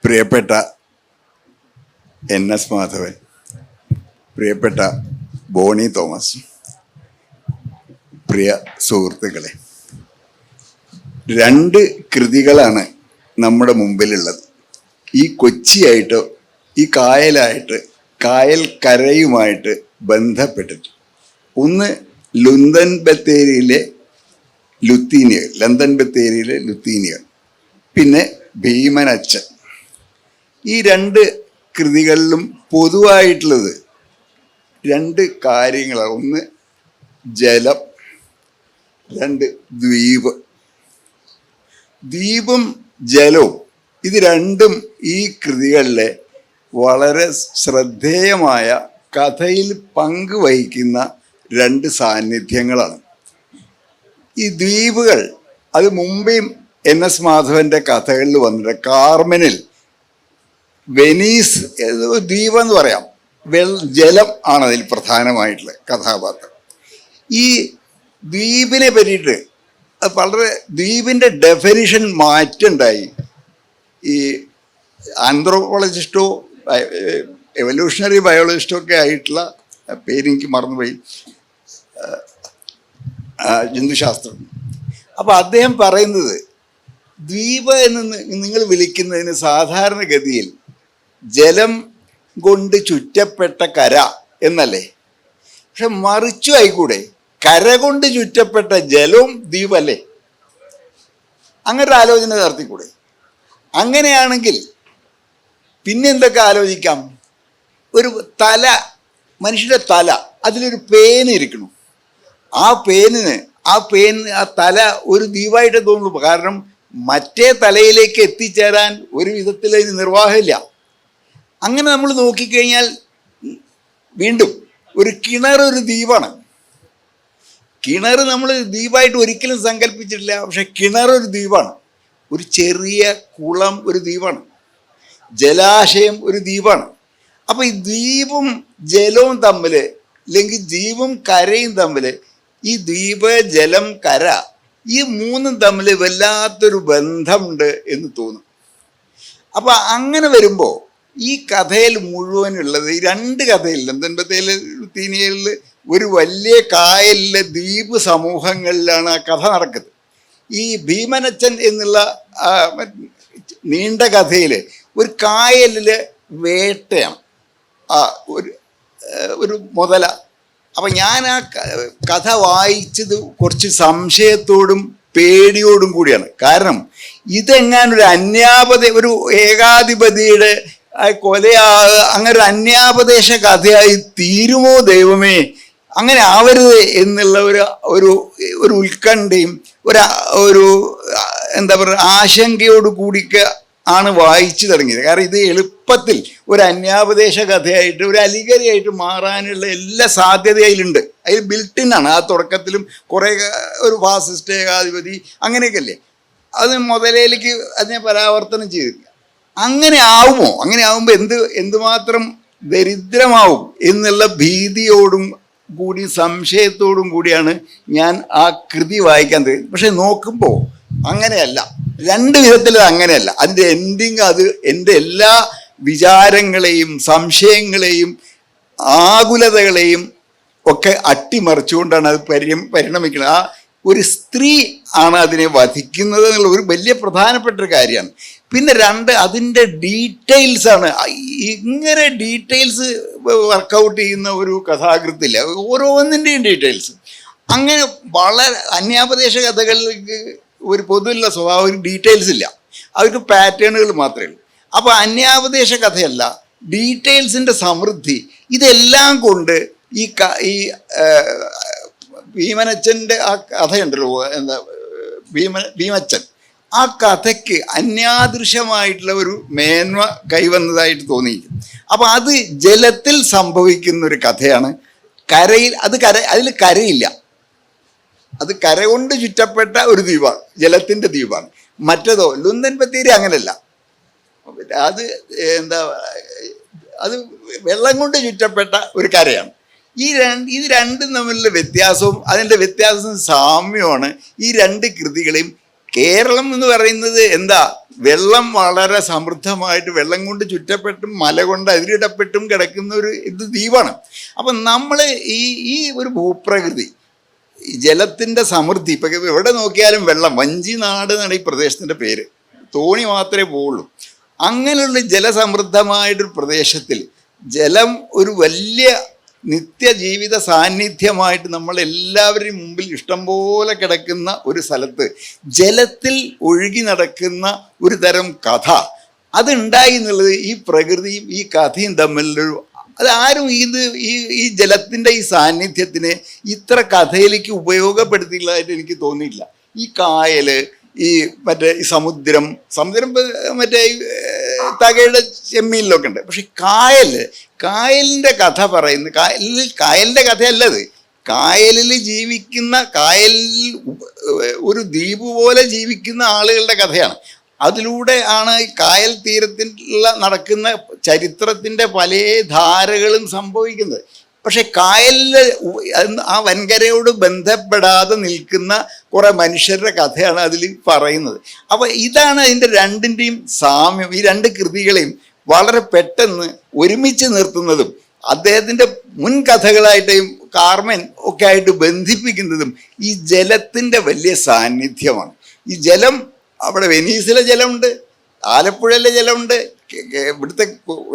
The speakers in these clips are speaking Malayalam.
പ്രിയപ്പെട്ട NS മാധവൻ, പ്രിയപ്പെട്ട ബോണി തോമസ്, പ്രിയ സുഹൃത്തുക്കളെ, രണ്ട് കൃതികളാണ് നമ്മുടെ മുമ്പിലുള്ളത്. ഈ കൊച്ചിയായിട്ടോ ഈ കായലായിട്ട് കായൽ കരയുമായിട്ട് ബന്ധപ്പെട്ടിട്ട്. ഒന്ന് ലണ്ടൻ ബത്തേരിയിലെ ലുത്തീനിയർ, പിന്നെ ഭീമനച്ചൻ. ഈ രണ്ട് കൃതികളിലും പൊതുവായിട്ടുള്ളത് രണ്ട് കാര്യങ്ങളാണ്. ഒന്ന് ജലം, രണ്ട് ദ്വീപ്. ദ്വീപും ജലവും ഇത് രണ്ടും ഈ കൃതികളിലെ വളരെ ശ്രദ്ധേയമായ കഥയിൽ പങ്കുവഹിക്കുന്ന രണ്ട് സാന്നിധ്യങ്ങളാണ്. ഈ ദ്വീപുകൾ അത് മുമ്പേയും NS മാധവന്റെ കഥകളിൽ വന്നിട്ട്, കാർമെനിൽ വെനീസ് ദ്വീപെന്ന് പറയാം, ജലം ആണ് അതിൽ പ്രധാനമായിട്ടുള്ള കഥാപാത്രം. ഈ ദ്വീപിനെ പറ്റിയിട്ട് അത് വളരെ ദ്വീപിൻ്റെ ഡെഫിനിഷൻ മാറ്റുണ്ടായി. ഈ ആന്ത്രോപോളജിസ്റ്റോ എവല്യൂഷണറി ബയോളജിസ്റ്റോ ഒക്കെ ആയിട്ടുള്ള പേരെനിക്ക് മറന്നുപോയി, ജന്തുശാസ്ത്രം. അപ്പോൾ അദ്ദേഹം പറയുന്നത് ദ്വീപ് എന്ന് നിങ്ങൾ വിളിക്കുന്നതിന് സാധാരണഗതിയിൽ ജലം കൊണ്ട് ചുറ്റപ്പെട്ട കര എന്നല്ലേ? പക്ഷെ മറിച്ചു ആയിക്കൂടെ, കര കൊണ്ട് ചുറ്റപ്പെട്ട ജലവും ദ്വീപല്ലേ? അങ്ങനെ ഒരു ആലോചന നടത്തിക്കൂടെ? അങ്ങനെയാണെങ്കിൽ പിന്നെ എന്തൊക്കെ ആലോചിക്കാം? ഒരു തല, മനുഷ്യൻ്റെ തല, അതിലൊരു പേന ഇരിക്കണം. ആ തല ഒരു ദ്വീപായിട്ട് തോന്നുള്ളൂ. കാരണം മറ്റേ തലയിലേക്ക് എത്തിച്ചേരാൻ ഒരു വിധത്തിൽ അതിന് നിർവാഹമില്ല. അങ്ങനെ നമ്മൾ നോക്കിക്കഴിഞ്ഞാൽ വീണ്ടും ഒരു കിണർ ഒരു ദ്വീപാണ്. കിണർ നമ്മൾ ദ്വീപായിട്ട് ഒരിക്കലും സങ്കല്പിച്ചിട്ടില്ല. പക്ഷെ കിണർ ഒരു ദ്വീപാണ്. ഒരു ചെറിയ കുളം ഒരു ദ്വീപാണ്. ജലാശയം ഒരു ദ്വീപാണ്. അപ്പം ഈ ദ്വീപും ജലവും തമ്മിൽ, അല്ലെങ്കിൽ ദ്വീപും കരയും തമ്മിൽ, ഈ ദ്വീപ്, ജലം, കര, ഈ മൂന്നും തമ്മിൽ വല്ലാത്തൊരു ബന്ധമുണ്ട് എന്ന് തോന്നും. അപ്പം അങ്ങനെ വരുമ്പോൾ ഈ കഥയിൽ മുഴുവനുള്ളത്, ഈ രണ്ട് കഥയിൽ, ലണ്ടൻ ബത്തേരിയിൽ ഒരു വലിയ കായലിലെ ദ്വീപ് സമൂഹങ്ങളിലാണ് ആ കഥ നടക്കുന്നത്. ഈ ഭീമനച്ചൻ എന്നുള്ള നീണ്ട കഥയിൽ ഒരു കായലിലെ വേട്ടയാണ് ഒരു മുതല. അപ്പം ഞാൻ ആ കഥ വായിച്ചത് കുറച്ച് സംശയത്തോടും പേടിയോടും കൂടിയാണ്. കാരണം ഇതെങ്ങാനൊരു ഒരു ഏകാധിപതിയുടെ അങ്ങനെ ഒരു അന്യാപദേശ കഥയായി തീരുമോ ദൈവമേ, അങ്ങനെ ആവരുത് എന്നുള്ള ഒരു ഉത്കണ്ഠയും ഒരു എന്താ പറയുക ആശങ്കയോട് കൂടിക്ക് ആണ് വായിച്ചു തുടങ്ങിയത്. കാരണം ഇത് എളുപ്പത്തിൽ ഒരു അന്യാപദേശ കഥയായിട്ട്, ഒരു അലിഗരിയായിട്ട് മാറാനുള്ള എല്ലാ സാധ്യതയും അതിലുണ്ട്. അതിൽ ബിൽട്ടിനാണ്. ആ തുടക്കത്തിലും കുറേ ഒരു ഫാസിസ്റ്റ് ഏകാധിപതി അങ്ങനെയൊക്കെ അല്ലേ, അത് മുതലേക്ക് അതിനെ പരാവർത്തനം ചെയ്തില്ല. അങ്ങനെ ആവുമോ? അങ്ങനെ ആവുമ്പോൾ എന്തുമാത്രം ദരിദ്രമാവും എന്നുള്ള ഭീതിയോടും കൂടി സംശയത്തോടും കൂടിയാണ് ഞാൻ ആ കൃതി വായിക്കാൻ തുടങ്ങിയത്. പക്ഷെ നോക്കുമ്പോൾ അങ്ങനെയല്ല, രണ്ട് വിധത്തിൽ അങ്ങനെയല്ല. അതിൻ്റെ എൻഡിങ് അത് എൻ്റെ എല്ലാ വിചാരങ്ങളെയും സംശയങ്ങളെയും ആകുലതകളെയും ഒക്കെ അട്ടിമറിച്ചുകൊണ്ടാണ് അത് പരിണമിക്കുന്നത്. ആ ഒരു സ്ത്രീ ആണ് അതിനെ വധിക്കുന്നത് എന്നുള്ള ഒരു വലിയ പ്രധാനപ്പെട്ട ഒരു കാര്യമാണ്. പിന്നെ അതിൻ്റെ ഡീറ്റെയിൽസാണ്. ഇങ്ങനെ ഡീറ്റെയിൽസ് വർക്കൗട്ട് ചെയ്യുന്ന ഒരു കഥാകൃത്തില്ല, ഓരോന്നിൻ്റെയും ഡീറ്റെയിൽസ്. അങ്ങനെ വളരെ അന്യാപദേശ കഥകളിലേക്ക് ഒരു പൊതുവുള്ള സ്വഭാവം, ഡീറ്റെയിൽസ് ഇല്ല, അവർക്ക് പാറ്റേണുകൾ മാത്രമേ ഉള്ളൂ. അപ്പോൾ അന്യാപദേശ കഥയല്ല, ഡീറ്റെയിൽസിൻ്റെ സമൃദ്ധി, ഇതെല്ലാം കൊണ്ട് ഈ ഭീമനച്ചൻ്റെ ആ കഥയുണ്ടല്ലോ, എന്താ ഭീമച്ചൻ, ആ കഥയ്ക്ക് അന്യാദൃശമായിട്ടുള്ള ഒരു മേന്മ കൈവന്നതായിട്ട് തോന്നിയിരിക്കും. അപ്പം അത് ജലത്തിൽ സംഭവിക്കുന്ന ഒരു കഥയാണ്. അതിൽ കരയില്ല, അത് കര കൊണ്ട് ചുറ്റപ്പെട്ട ഒരു ദ്വീപാണ്, ജലത്തിൻ്റെ ദ്വീപാണ്. മറ്റേതോ ലണ്ടൻ ബത്തേരി അങ്ങനെയല്ല, അത് വെള്ളം കൊണ്ട് ചുറ്റപ്പെട്ട ഒരു കരയാണ്. ഇത് രണ്ടും തമ്മിലുള്ള വ്യത്യാസവും അതിൻ്റെ സാമ്യമാണ് ഈ രണ്ട് കൃതികളെയും. കേരളം എന്ന് പറയുന്നത് വെള്ളം വളരെ സമൃദ്ധമായിട്ട് വെള്ളം കൊണ്ട് ചുറ്റപ്പെട്ടും മല കൊണ്ട് അതിരിടപ്പെട്ടും കിടക്കുന്ന ഒരു ദ്വീപാണ്. അപ്പം നമ്മൾ ഈ ഈ ഒരു ഭൂപ്രകൃതി, ജലത്തിൻ്റെ സമൃദ്ധി, ഇപ്പം എവിടെ നോക്കിയാലും വെള്ളം, വഞ്ചിനാട് എന്നാണ് ഈ പ്രദേശത്തിൻ്റെ പേര്, തോണി മാത്രമേ പോവുള്ളൂ. അങ്ങനെയുള്ള ജലസമൃദ്ധമായിട്ടൊരു പ്രദേശത്തിൽ ജലം ഒരു വലിയ നിത്യജീവിത സാന്നിധ്യമായിട്ട് നമ്മളെല്ലാവരുടെയും മുമ്പിൽ ഇഷ്ടംപോലെ കിടക്കുന്ന ഒരു സ്ഥലത്ത് ജലത്തിൽ ഒഴുകി നടക്കുന്ന ഒരു തരം കഥ അതുണ്ടായി എന്നുള്ളത് ഈ പ്രകൃതിയും ഈ കഥയും തമ്മിലൊരു, അതാരും ഈ ജലത്തിൻ്റെ ഈ സാന്നിധ്യത്തിനെ ഇത്ര കഥയിലേക്ക് ഉപയോഗപ്പെടുത്തിയിട്ടുള്ളതായിട്ട് എനിക്ക് തോന്നിയില്ല. ഈ കായൽ, ഈ മറ്റേ ഈ സമുദ്രം മറ്റേ തകയുടെ ചെമ്മീനിലൊക്കെ ഉണ്ട്. പക്ഷെ കായലിൻ്റെ കഥ പറയുന്ന, കായലിൻ്റെ കഥയല്ലത്, കായലിൽ ജീവിക്കുന്ന, കായലിൽ ഒരു ദ്വീപ് പോലെ ജീവിക്കുന്ന ആളുകളുടെ കഥയാണ്. അതിലൂടെ ആണ് കായൽ തീരത്തിലുള്ള നടക്കുന്ന ചരിത്രത്തിൻ്റെ പല ധാരകളും സംഭവിക്കുന്നത്. പക്ഷെ കായലിൽ ആ വൻകരയോട് ബന്ധപ്പെടാതെ നിൽക്കുന്ന കുറേ മനുഷ്യരുടെ കഥയാണ് അതിൽ പറയുന്നത്. അപ്പോൾ ഇതാണ് അതിൻ്റെ രണ്ടിൻ്റെയും സാമ്യം. ഈ രണ്ട് കൃതികളെയും വളരെ പെട്ടെന്ന് ഒരുമിച്ച് നിർത്തുന്നതും അദ്ദേഹത്തിൻ്റെ മുൻ കഥകളായിട്ടും കാർമൻ ഒക്കെ ആയിട്ട് ബന്ധിപ്പിക്കുന്നതും ഈ ജലത്തിൻ്റെ വലിയ സാന്നിധ്യമാണ്. ഈ ജലം, അവിടെ വെനീസിലെ ജലമുണ്ട്, ആലപ്പുഴയിലെ ജലമുണ്ട്, ഇവിടുത്തെ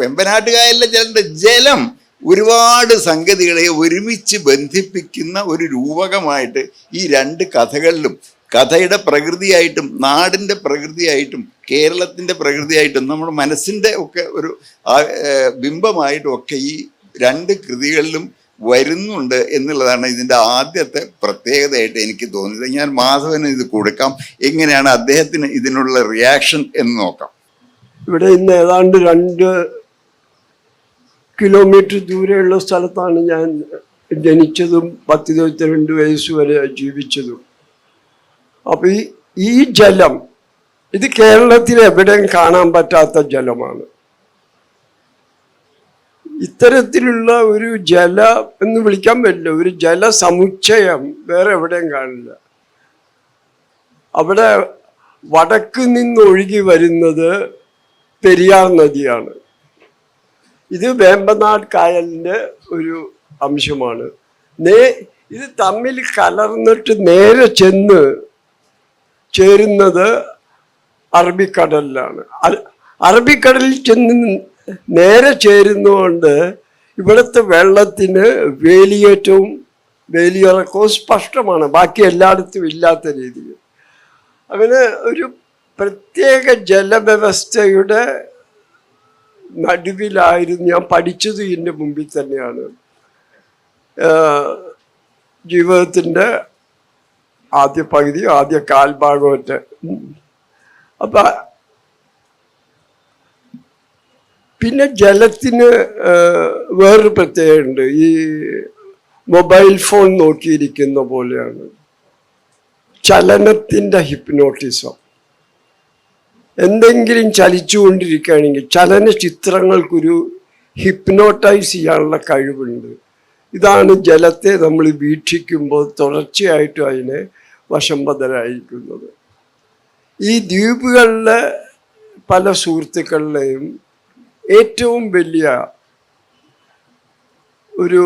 വെമ്പനാട്ട് കായലിലെ ജലമുണ്ട്. ജലം ഒരുപാട് സംഗതികളെ ഒരുമിച്ച് ബന്ധിപ്പിക്കുന്ന ഒരു രൂപകമായിട്ട് ഈ രണ്ട് കഥകളിലും, കഥയുടെ പ്രകൃതിയായിട്ടും നാടിൻ്റെ പ്രകൃതിയായിട്ടും കേരളത്തിൻ്റെ പ്രകൃതിയായിട്ടും നമ്മുടെ മനസ്സിൻ്റെ ഒക്കെ ഒരു ബിംബമായിട്ടും ഒക്കെ ഈ രണ്ട് കൃതികളിലും വരുന്നുണ്ട് എന്നുള്ളതാണ് ഇതിൻ്റെ ആദ്യത്തെ പ്രത്യേകതയായിട്ട് എനിക്ക് തോന്നിയത്. ഞാൻ മാധവന് ഇത് കൊടുക്കാം, എങ്ങനെയാണ് അദ്ദേഹത്തിന് ഇതിനുള്ള റിയാക്ഷൻ എന്ന് നോക്കാം. ഇവിടെ ഇന്ന് ഏതാണ്ട് 2 കിലോമീറ്റർ ദൂരെയുള്ള സ്ഥലത്താണ് ഞാൻ ജനിച്ചതും 10-22 വയസ്സ് വരെ ജീവിച്ചതും. അപ്പം ഈ ജലം, ഇത് കേരളത്തിൽ എവിടെയും കാണാൻ പറ്റാത്ത ജലമാണ്. ഇത്തരത്തിലുള്ള ഒരു ജല എന്ന് വിളിക്കാൻ പറ്റില്ല, ഒരു ജലസമുച്ചയം വേറെ എവിടെയും കാണില്ല. അവിടെ വടക്ക് നിന്ന് ഒഴുകി വരുന്നത് പെരിയാർ നദിയാണ്. ഇത് വേമ്പനാട് കായലിൻ്റെ ഒരു അംശമാണ്. ഇത് തമ്മിൽ കലർന്നിട്ട് നേരെ ചെന്ന് ചേരുന്നത് അറബിക്കടലിലാണ്. അറബിക്കടലിൽ ചെന്ന് നേരെ ചേരുന്നതുകൊണ്ട് ഇവിടുത്തെ വെള്ളത്തിന് വേലിയിറക്കവും സ്പഷ്ടമാണ്, ബാക്കി എല്ലായിടത്തും ഇല്ലാത്ത രീതിയിൽ. അങ്ങനെ ഒരു പ്രത്യേക ജലവ്യവസ്ഥയുടെ നടുവിലായിരുന്നു ഞാൻ പഠിച്ചത്. ഇതിൻ്റെ മുമ്പിൽ തന്നെയാണ് ജീവിതത്തിൻ്റെ ആദ്യ പകുതി, ആദ്യ കാൽഭാഗമൊക്കെ. അപ്പം പിന്നെ ജലത്തിന് വേറൊരു പ്രത്യേകതയുണ്ട്. ഈ മൊബൈൽ ഫോൺ നോക്കിയിരിക്കുന്ന പോലെയാണ് ചലനത്തിൻ്റെ ഹിപ്നോട്ടിസം. എന്തെങ്കിലും ചലിച്ചുകൊണ്ടിരിക്കുകയാണെങ്കിൽ ചലനചിത്രങ്ങൾക്കൊരു ഹിപ്നോട്ടൈസ് ചെയ്യാനുള്ള കഴിവുണ്ട്. ഇതാണ് ജലത്തെ നമ്മൾ വീക്ഷിക്കുമ്പോൾ തുടർച്ചയായിട്ടും അതിനെ വശംബദ്ധരായിരിക്കുന്നത്. ഈ ദ്വീപുകളിലെ പല സുഹൃത്തുക്കളുടെയും ഏറ്റവും വലിയ ഒരു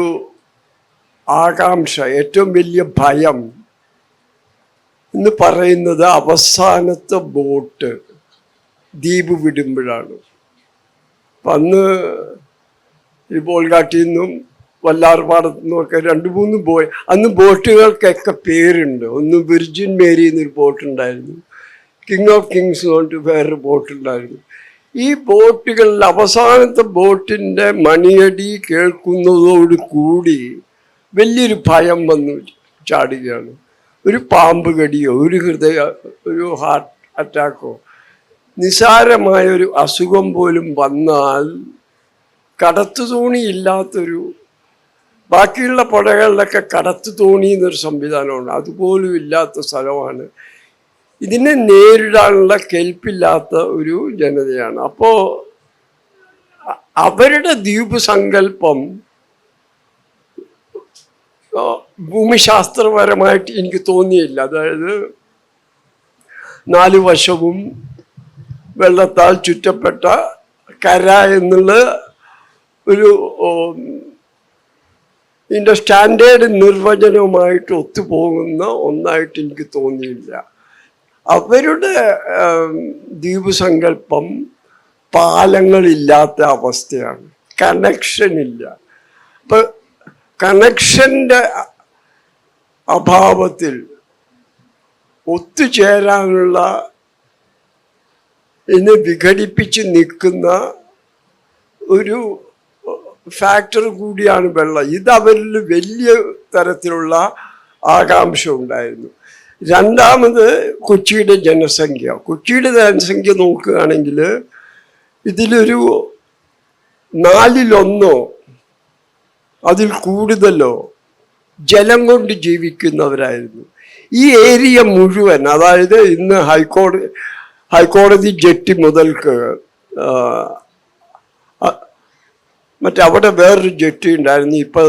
ആകാംക്ഷ, ഏറ്റവും വലിയ ഭയം എന്ന് പറയുന്നത് അവസാനത്തെ ബോട്ട് ദ്വീപ് വിടുമ്പോഴാണ്. അപ്പം അന്ന് ഈ ബോൾഗാട്ടിൽ നിന്നും വല്ലാർപാടത്തു നിന്നുമൊക്കെ 2-3 അന്ന് ബോട്ടുകൾക്കൊക്കെ പേരുണ്ട്. ഒന്ന് വിർജിൻ മേരി എന്നൊരു ബോട്ടുണ്ടായിരുന്നു, കിങ് ഓഫ് കിങ്സ് എന്ന് പറഞ്ഞിട്ട് വേറൊരു ബോട്ടുണ്ടായിരുന്നു. ഈ ബോട്ടുകളിൽ അവസാനത്തെ ബോട്ടിൻ്റെ മണിയടി കേൾക്കുന്നതോട് കൂടി വലിയൊരു ഭയം വന്നു ചാടുകയാണ്. ഒരു പാമ്പ് കടിയോ ഒരു ഹാർട്ട് അറ്റാക്കോ നിസാരമായൊരു അസുഖം പോലും വന്നാൽ കടത്തുതോണി ഇല്ലാത്തൊരു, ബാക്കിയുള്ള പുഴകളിലൊക്കെ കടത്തുതോണി എന്നൊരു സംവിധാനമുണ്ട്, അതുപോലും ഇല്ലാത്ത സ്ഥലമാണ്. ഇതിനെ നേരിടാനുള്ള കെൽപ്പില്ലാത്ത ഒരു ജനതയാണ്. അപ്പോൾ അവരുടെ ദ്വീപ് സങ്കല്പം ഭൂമിശാസ്ത്രപരമായിട്ട് എനിക്ക് തോന്നിയില്ല. അതായത് 4 വശവും വെള്ളത്താൽ ചുറ്റപ്പെട്ട കര എന്നുള്ള ഒരു ഇതിൻ്റെ സ്റ്റാൻഡേർഡ് നിർവചനവുമായിട്ട് ഒത്തുപോകുന്ന ഒന്നായിട്ട് എനിക്ക് തോന്നിയില്ല. അവരുടെ ദ്വീപ് സങ്കല്പം പാലങ്ങളില്ലാത്ത അവസ്ഥയാണ്, കണക്ഷൻ ഇല്ല. അപ്പൊ കണക്ഷൻ്റെ അഭാവത്തിൽ ഒത്തുചേരാനുള്ള ഇതിനെ വിഘടിപ്പിച്ച് നിൽക്കുന്ന ഒരു ഫാക്ടർ കൂടിയാണ് വെള്ളം. ഇത് അവരിൽ വലിയ തരത്തിലുള്ള ആകാംക്ഷ ഉണ്ടായിരുന്നു. രണ്ടാമത് കൊച്ചിയുടെ ജനസംഖ്യ നോക്കുകയാണെങ്കിൽ ഇതിലൊരു 4/1 അതിൽ കൂടുതലോ ജലം കൊണ്ട് ജീവിക്കുന്നവരായിരുന്നു. ഈ ഏരിയ മുഴുവൻ, അതായത് ഇന്ന് ഹൈക്കോടതി ജെട്ടി മുതൽക്ക് അവിടെ വേറൊരു ജെട്ടി ഉണ്ടായിരുന്നു, ഇപ്പം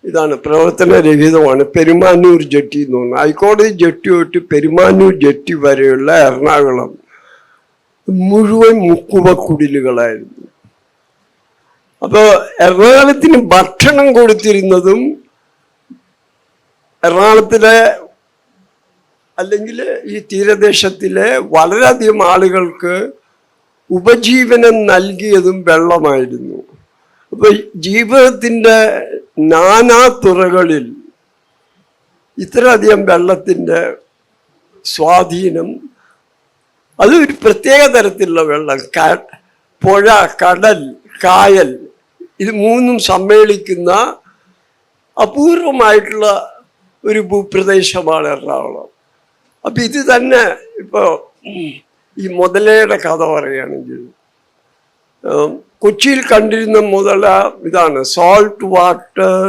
ഇതാണ് പ്രവർത്തനരഹിതമാണ്, പെരുമാനൂർ ജെട്ടി എന്ന് തോന്നുന്നു. ഹൈക്കോടതി ജെട്ടി തൊട്ട് പെരുമാനൂർ ജെട്ടി വരെയുള്ള എറണാകുളം മുഴുവൻ മുക്കുവക്കുടിലുകളായിരുന്നു. അപ്പോൾ എറണാകുളത്തിന് ഭക്ഷണം കൊടുത്തിരുന്നതും എറണാകുളത്തിലെ അല്ലെങ്കിൽ ഈ തീരദേശത്തിലെ വളരെയധികം ആളുകൾക്ക് ഉപജീവനം നൽകിയതും വെള്ളമായിരുന്നു. അപ്പോൾ ജീവിതത്തിൻ്റെ നാനാതുറകളിൽ ഇത്രയധികം വെള്ളത്തിൻ്റെ സ്വാധീനം, അത് ഒരു പ്രത്യേക തരത്തിലുള്ള വെള്ളം, പുഴ, കടൽ, കായൽ, ഇത് മൂന്നും സമ്മേളിക്കുന്ന അപൂർവമായിട്ടുള്ള ഒരു ഭൂപ്രദേശമാണ് എറണാകുളം. അപ്പം ഇത് തന്നെ ഇപ്പോൾ ഈ മുതലയുടെ കഥ പറയുകയാണെങ്കിൽ, കൊച്ചിയിൽ കണ്ടിരുന്ന മുതല ഇതാണ്, സോൾട്ട് വാട്ടർ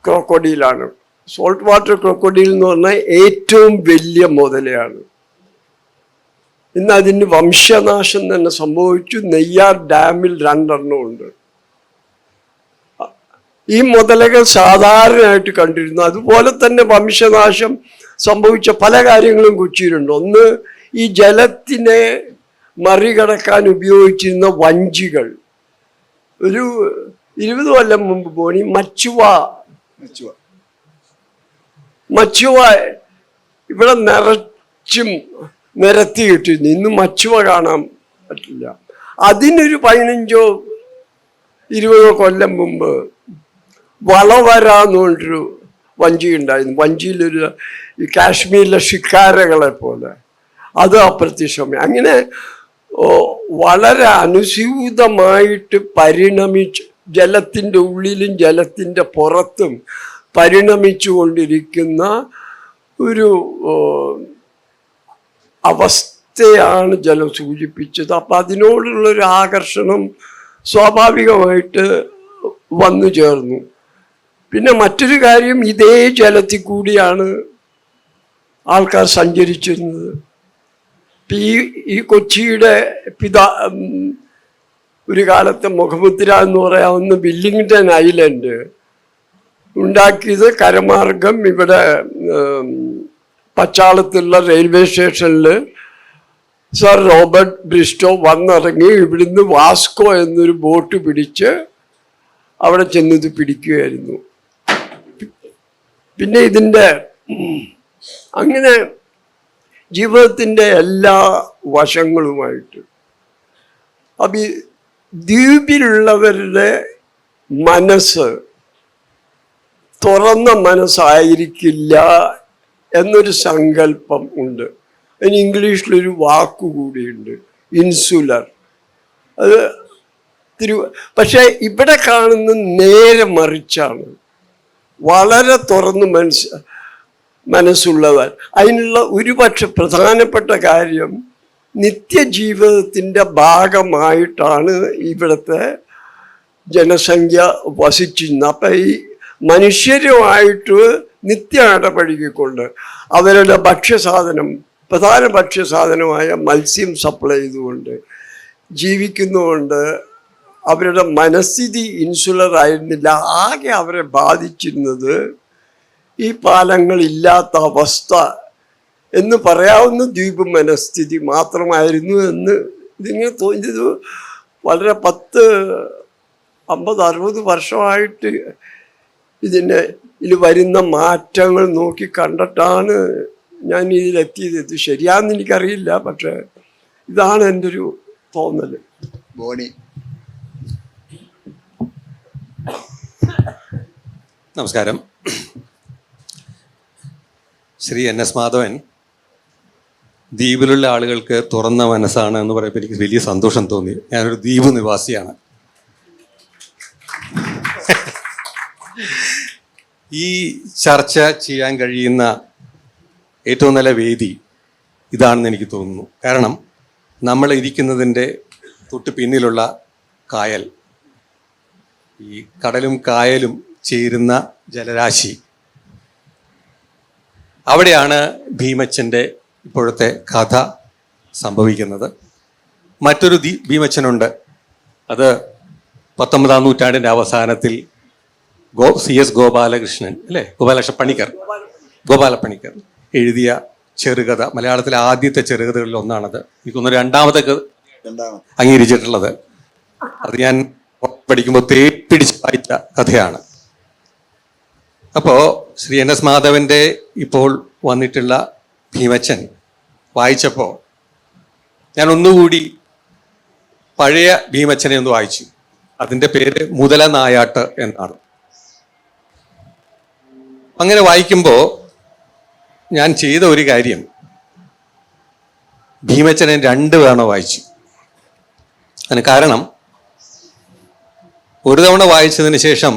ക്രോക്കോഡീലാണ്. സോൾട്ട് വാട്ടർ ക്രോക്കോഡീൽ എന്ന് പറഞ്ഞാൽ ഏറ്റവും വലിയ മുതലയാണ്. ഇന്ന് അതിന് വംശനാശം തന്നെ സംഭവിച്ചു. നെയ്യാർ ഡാമിൽ 2 ഉണ്ട്. ഈ മുതലകൾ സാധാരണയായിട്ട് കണ്ടിരുന്നു. അതുപോലെ തന്നെ വംശനാശം സംഭവിച്ച പല കാര്യങ്ങളും കൊച്ചിയിലുണ്ട്. ഒന്ന്, ഈ ജലത്തിനെ മറികടക്കാൻ ഉപയോഗിച്ചിരുന്ന വഞ്ചികൾ. ഒരു 20 കൊല്ലം മുമ്പ് പോയി മച്ചുവ ഇവിടെ നിറച്ചും നിരത്തിയിട്ടിരുന്നു. ഇന്ന് മച്ചുവ കാണാൻ പറ്റില്ല. അതിനൊരു 15-20 കൊല്ലം മുമ്പ് വളവരാന്ന് പറഞ്ഞൊരു വഞ്ചി ഉണ്ടായിരുന്നു. വഞ്ചിയിലൊരു ഈ കാശ്മീരിലെ ഷിക്കാരകളെ പോലെ അത് അപ്രത്യക്ഷമായി. അങ്ങനെ വളരെ അനുസ്യൂതമായിട്ട് പരിണമിച്ച് ജലത്തിൻ്റെ ഉള്ളിലും ജലത്തിൻ്റെ പുറത്തും പരിണമിച്ചു കൊണ്ടിരിക്കുന്ന ഒരു അവസ്ഥയാണ് ജലം സൂചിപ്പിച്ചത്. അപ്പം അതിനോടുള്ളൊരു ആകർഷണം സ്വാഭാവികമായിട്ട് വന്നു ചേർന്നു. പിന്നെ മറ്റൊരു കാര്യം, ഇതേ ജലത്തിൽ കൂടിയാണ് ആൾക്കാർ സഞ്ചരിച്ചിരുന്നത്. ഈ കൊച്ചിയുടെ ഒരു കാലത്ത് മുഖമുദ്ര എന്ന് പറയാവുന്ന വില്ലിംഗ്ടൺ ഐലൻഡ് ഉണ്ടാക്കിയത് കരമാർഗം ഇവിടെ പച്ചാളത്തുള്ള റെയിൽവേ സ്റ്റേഷനിൽ സർ റോബർട്ട് ബ്രിസ്റ്റോ വന്നിറങ്ങി ഇവിടുന്ന് വാസ്കോ എന്നൊരു ബോട്ട് പിടിച്ച് അവിടെ ചെന്നത് പിടിക്കുകയായിരുന്നു. പിന്നെ ഇതിൻ്റെ അങ്ങനെ ജീവിതത്തിൻ്റെ എല്ലാ വശങ്ങളുമായിട്ട് അപ്പം ഈ ദ്വീപിലുള്ളവരുടെ മനസ്സ് തുറന്ന മനസ്സായിരിക്കില്ല എന്നൊരു സങ്കല്പം ഉണ്ട്. അതിന് ഇംഗ്ലീഷിലൊരു വാക്കുകൂടിയുണ്ട്, ഇൻസുലർ. അത് പക്ഷെ ഇവിടെ കാണുന്ന നേരെ മറിച്ചാണ്. വളരെ തുറന്ന് മനസ്സുള്ളവർ. അതിനുള്ള ഒരുപക്ഷെ പ്രധാനപ്പെട്ട കാര്യം, നിത്യജീവിതത്തിൻ്റെ ഭാഗമായിട്ടാണ് ഇവിടുത്തെ ജനസംഖ്യ വസിച്ചിരുന്നത്. അപ്പം ഈ മനുഷ്യരുമായിട്ട് നിത്യ ഇടപഴകിക്കൊണ്ട് അവരുടെ ഭക്ഷ്യസാധനം, പ്രധാന ഭക്ഷ്യസാധനമായ മത്സ്യം സപ്ലൈ ചെയ്തുകൊണ്ട് ജീവിക്കുന്നതുകൊണ്ട് അവരുടെ മനസ്ഥിതി ഇൻസുലർ ആയിരുന്നില്ല. ആകെ അവരെ ബാധിച്ചിരുന്നത് ഈ പാലങ്ങളില്ലാത്ത അവസ്ഥ എന്ന് പറയാവുന്ന ദ്വീപ് മനസ്ഥിതി മാത്രമായിരുന്നു എന്ന് ഇതിങ്ങനെ തോന്നിയത് വളരെ 50-60 വർഷമായിട്ട് ഇതിൽ വരുന്ന മാറ്റങ്ങൾ നോക്കി കണ്ടിട്ടാണ് ഞാൻ ഇതിലെത്തിയത്. ഇത് ശരിയാണെന്ന് എനിക്കറിയില്ല, പക്ഷെ ഇതാണ് എൻ്റെ ഒരു തോന്നൽ. ബോണി. നമസ്കാരം. ശ്രീ NS മാധവൻ ദ്വീപിലുള്ള ആളുകൾക്ക് തുറന്ന മനസ്സാണ് എന്ന് പറയുമ്പോൾ എനിക്ക് വലിയ സന്തോഷം തോന്നി. ഞാനൊരു ദ്വീപ് നിവാസിയാണ്. ഈ ചർച്ച ചെയ്യാൻ കഴിയുന്ന ഏറ്റവും നല്ല വേദി ഇതാണെന്ന് എനിക്ക് തോന്നുന്നു. കാരണം നമ്മൾ ഇരിക്കുന്നതിൻ്റെ തൊട്ട് പിന്നിലുള്ള കായൽ, ഈ കടലും കായലും ചേരുന്ന ജലരാശി, അവിടെയാണ് ഭീമച്ചൻ്റെ ഇപ്പോഴത്തെ കഥ സംഭവിക്കുന്നത്. മറ്റൊരു ഭീമച്ചനുണ്ട്. അത് 19-ാം നൂറ്റാണ്ടിൻ്റെ അവസാനത്തിൽ CS ഗോപാലകൃഷ്ണൻ അല്ലേ, ഗോപാലപ്പണിക്കർ എഴുതിയ ചെറുകഥ, മലയാളത്തിലെ ആദ്യത്തെ ചെറുകഥകളിൽ ഒന്നാണത്. എനിക്കൊന്ന് രണ്ടാമത്തെ അംഗീകരിച്ചിട്ടുള്ളത്. അത് ഞാൻ പഠിക്കുമ്പോൾ തേപ്പിടിച്ച് വായിച്ച കഥയാണ്. അപ്പോൾ ശ്രീ NS മാധവൻ്റെ ഇപ്പോൾ വന്നിട്ടുള്ള ഭീമച്ചൻ വായിച്ചപ്പോൾ ഞാൻ ഒന്നുകൂടി പഴയ ഭീമച്ചനെ ഒന്ന് വായിച്ചു. അതിൻ്റെ പേര് മുതല നായാട്ട് എന്നാണ്. അങ്ങനെ വായിക്കുമ്പോൾ ഞാൻ ചെയ്ത ഒരു കാര്യം, ഭീമച്ചനെ 2 തവണ വായിച്ചു. അതിന് കാരണം, ഒരു തവണ വായിച്ചതിന് ശേഷം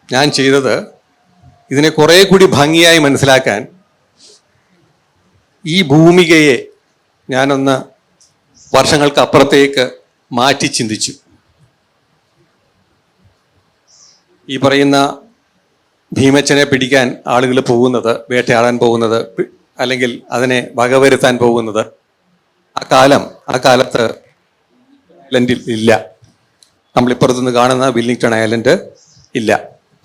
ഞാൻ ചെയ്തത് ഇതിനെ കുറെ കൂടി ഭംഗിയായി മനസ്സിലാക്കാൻ ഈ ഭൂമികയെ ഞാനൊന്ന് വർഷങ്ങൾക്ക് അപ്പുറത്തേക്ക് മാറ്റി ചിന്തിച്ചു. ഈ പറയുന്ന ഭീമച്ചനെ പിടിക്കാൻ ആളുകൾ പോകുന്നത്, വേട്ടയാടാൻ പോകുന്നത്, അല്ലെങ്കിൽ അതിനെ വകവരുത്താൻ പോകുന്നത് ആ കാലത്ത് ഐലൻഡിൽ ഇല്ല. നമ്മളിപ്പുറത്തുനിന്ന് കാണുന്ന വില്ലിംഗ്ടൺ ഐലൻഡ് ഇല്ല.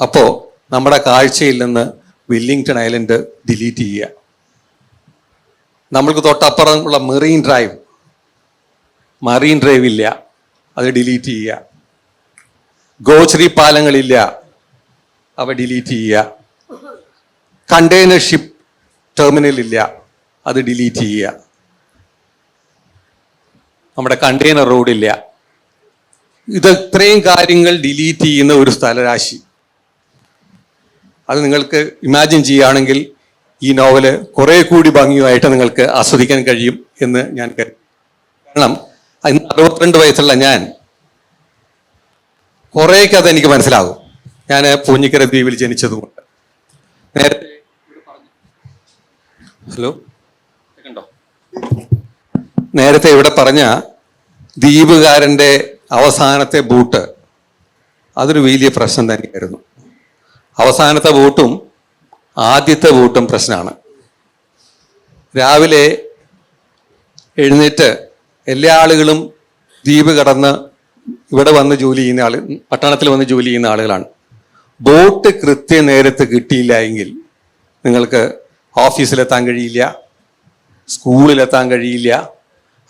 അപ്പോൾ നമ്മുടെ കാഴ്ചയിൽ നിന്ന് വില്ലിംഗ്ടൺ ഐലൻഡ് ഡിലീറ്റ് ചെയ്യുക. നമ്മൾക്ക് തൊട്ടപ്പുറമുള്ള മെറീൻ ഡ്രൈവ് ഇല്ല, അത് ഡിലീറ്റ് ചെയ്യുക. ഗോശ്രീ പാലങ്ങളില്ല, അവ ഡിലീറ്റ് ചെയ്യുക. കണ്ടെയ്നർ ഷിപ്പ് ടെർമിനൽ ഇല്ല, അത് ഡിലീറ്റ് ചെയ്യുക. നമ്മുടെ കണ്ടെയ്നർ റോഡില്ല. ഇത് ഇത്രയും കാര്യങ്ങൾ ഡിലീറ്റ് ചെയ്യുന്ന ഒരു സ്ഥലരാശി. അത് നിങ്ങൾക്ക് ഇമാജിൻ ചെയ്യുകയാണെങ്കിൽ ഈ നോവല് കുറെ കൂടി ഭംഗിയായിട്ട് നിങ്ങൾക്ക് ആസ്വദിക്കാൻ കഴിയും എന്ന് ഞാൻ കരുതുന്നു. കാരണം ഇന്ന് 62 വയസ്സുള്ള ഞാൻ കുറേയൊക്കെ അതെനിക്ക് മനസ്സിലാകും. ഞാൻ പൂഞ്ഞിക്കര ദ്വീപിൽ ജനിച്ചതുകൊണ്ട്. നേരത്തെ ഇവിടെ പറഞ്ഞ ദ്വീപുകാരൻ്റെ അവസാനത്തെ ബോട്ട്, അതൊരു വലിയ പ്രശ്നം തന്നെയായിരുന്നു. അവസാനത്തെ ബോട്ടും ആദ്യത്തെ ബോട്ടും പ്രശ്നമാണ്. രാവിലെ എഴുന്നേറ്റ് എല്ലാ ആളുകളും ദ്വീപ് കടന്ന് ഇവിടെ വന്ന് ജോലി ചെയ്യുന്ന പട്ടണത്തിൽ വന്ന് ജോലി ചെയ്യുന്ന ആളുകളാണ്. ബോട്ട് കൃത്യനേരത്ത് കിട്ടിയില്ല എങ്കിൽ നിങ്ങൾക്ക് ഓഫീസിലെത്താൻ കഴിയില്ല, സ്കൂളിലെത്താൻ കഴിയില്ല,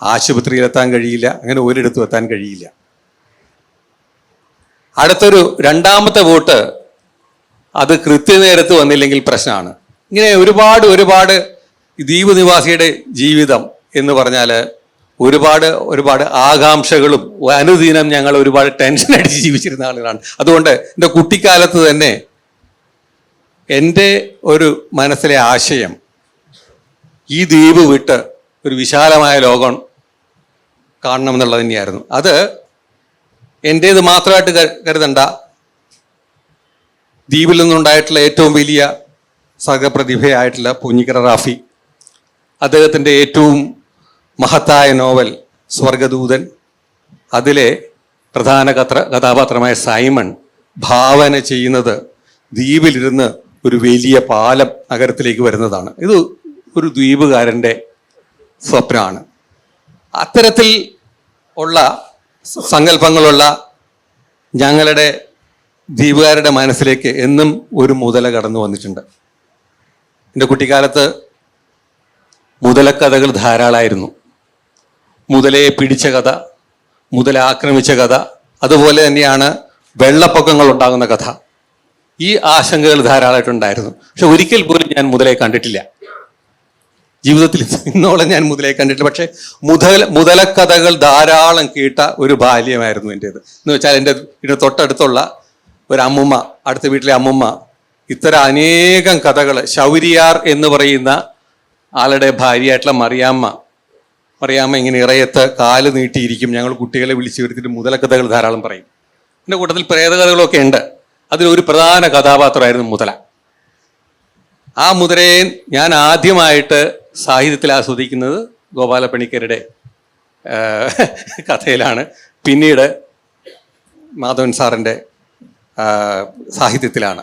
ആശുപത്രിയിലെത്താൻ കഴിയില്ല, അങ്ങനെ ഒരിടത്തും എത്താൻ കഴിയില്ല. അടുത്തൊരു 2ാമത്തെ ബോട്ട് അത് കൃത്യനേരത്ത് വന്നില്ലെങ്കിൽ പ്രശ്നമാണ്. ഇങ്ങനെ ഒരുപാട് ദ്വീപ് നിവാസിയുടെ ജീവിതം എന്ന് പറഞ്ഞാൽ ഒരുപാട് ആകാംക്ഷകളും അനുദിനം ഞങ്ങൾ ഒരുപാട് ടെൻഷൻ അടിച്ച് ജീവിച്ചിരുന്ന ആളുകളാണ്. അതുകൊണ്ട് എൻ്റെ കുട്ടിക്കാലത്ത് തന്നെ എൻ്റെ ഒരു മനസ്സിലെ ആശയം ഈ ദ്വീപ് വിട്ട് ഒരു വിശാലമായ ലോകം കാണണം എന്നുള്ളത് തന്നെയായിരുന്നു. അത് എൻ്റേത് മാത്രമായിട്ട് കരുതണ്ട. ദ്വീപിൽ നിന്നുണ്ടായിട്ടുള്ള ഏറ്റവും വലിയ സഹപ്രതിഭയായിട്ടുള്ള പൂഞ്ഞിക്കര റാഫി, അദ്ദേഹത്തിൻ്റെ ഏറ്റവും മഹത്തായ നോവൽ സ്വർഗദൂതൻ, അതിലെ പ്രധാന കഥാപാത്രമായ സൈമൺ ഭാവന ചെയ്യുന്നത് ദ്വീപിലിരുന്ന് ഒരു വലിയ പാലം നഗരത്തിലേക്ക് വരുന്നതാണ്. ഇത് ഒരു ദ്വീപുകാരൻ്റെ സ്വപ്നമാണ്. അത്തരത്തിൽ ഉള്ള സങ്കല്പങ്ങളുള്ള ഞങ്ങളുടെ ദ്വീപുകാരുടെ മനസ്സിലേക്ക് എന്നും ഒരു മുതല കടന്നു വന്നിട്ടുണ്ട്. എൻ്റെ കുട്ടിക്കാലത്ത് മുതലക്കഥകൾ ധാരാളമായിരുന്നു. മുതലയെ പിടിച്ച കഥ, മുതല ആക്രമിച്ച കഥ, അതുപോലെ തന്നെയാണ് വെള്ളപ്പൊക്കങ്ങൾ ഉണ്ടാകുന്ന കഥ. ഈ ആശങ്കകൾ ധാരാളമായിട്ടുണ്ടായിരുന്നു. പക്ഷെ ഒരിക്കൽ പോലും ഞാൻ മുതലയെ കണ്ടിട്ടില്ല. ജീവിതത്തിൽ ഇന്നോളം ഞാൻ മുതലയെ കണ്ടിട്ടില്ല. പക്ഷെ മുതലക്കഥകൾ ധാരാളം കേട്ട ഒരു ബാല്യമായിരുന്നു എൻ്റേത്. എന്ന് വെച്ചാൽ എൻ്റെ ഇതിന് തൊട്ടടുത്തുള്ള ഒരു അമ്മുമ്മ, അടുത്ത വീട്ടിലെ അമ്മുമ്മ ഇത്തരം അനേകം കഥകൾ, ശൗരിയാർ എന്ന് പറയുന്ന ആളുടെ ഭാര്യയായിട്ടുള്ള മറിയാമ്മ ഇങ്ങനെ ഇറയത്ത് കാല് നീട്ടിയിരിക്കും. ഞങ്ങൾ കുട്ടികളെ വിളിച്ചു വരുത്തിയിട്ട് മുതലക്കഥകൾ ധാരാളം പറയും. എൻ്റെ കൂട്ടത്തിൽ പ്രേതകഥകളൊക്കെ ഉണ്ട്. അതിലൊരു പ്രധാന കഥാപാത്രമായിരുന്നു മുതല. ആ മുതലയെ ഞാൻ ആദ്യമായിട്ട് സാഹിത്യത്തിൽ ആസ്വദിക്കുന്നത് ഗോപാലപ്പണിക്കരുടെ കഥയിലാണ്. പിന്നീട് മാധവൻ സാറിൻ്റെ സാഹിത്യത്തിലാണ്.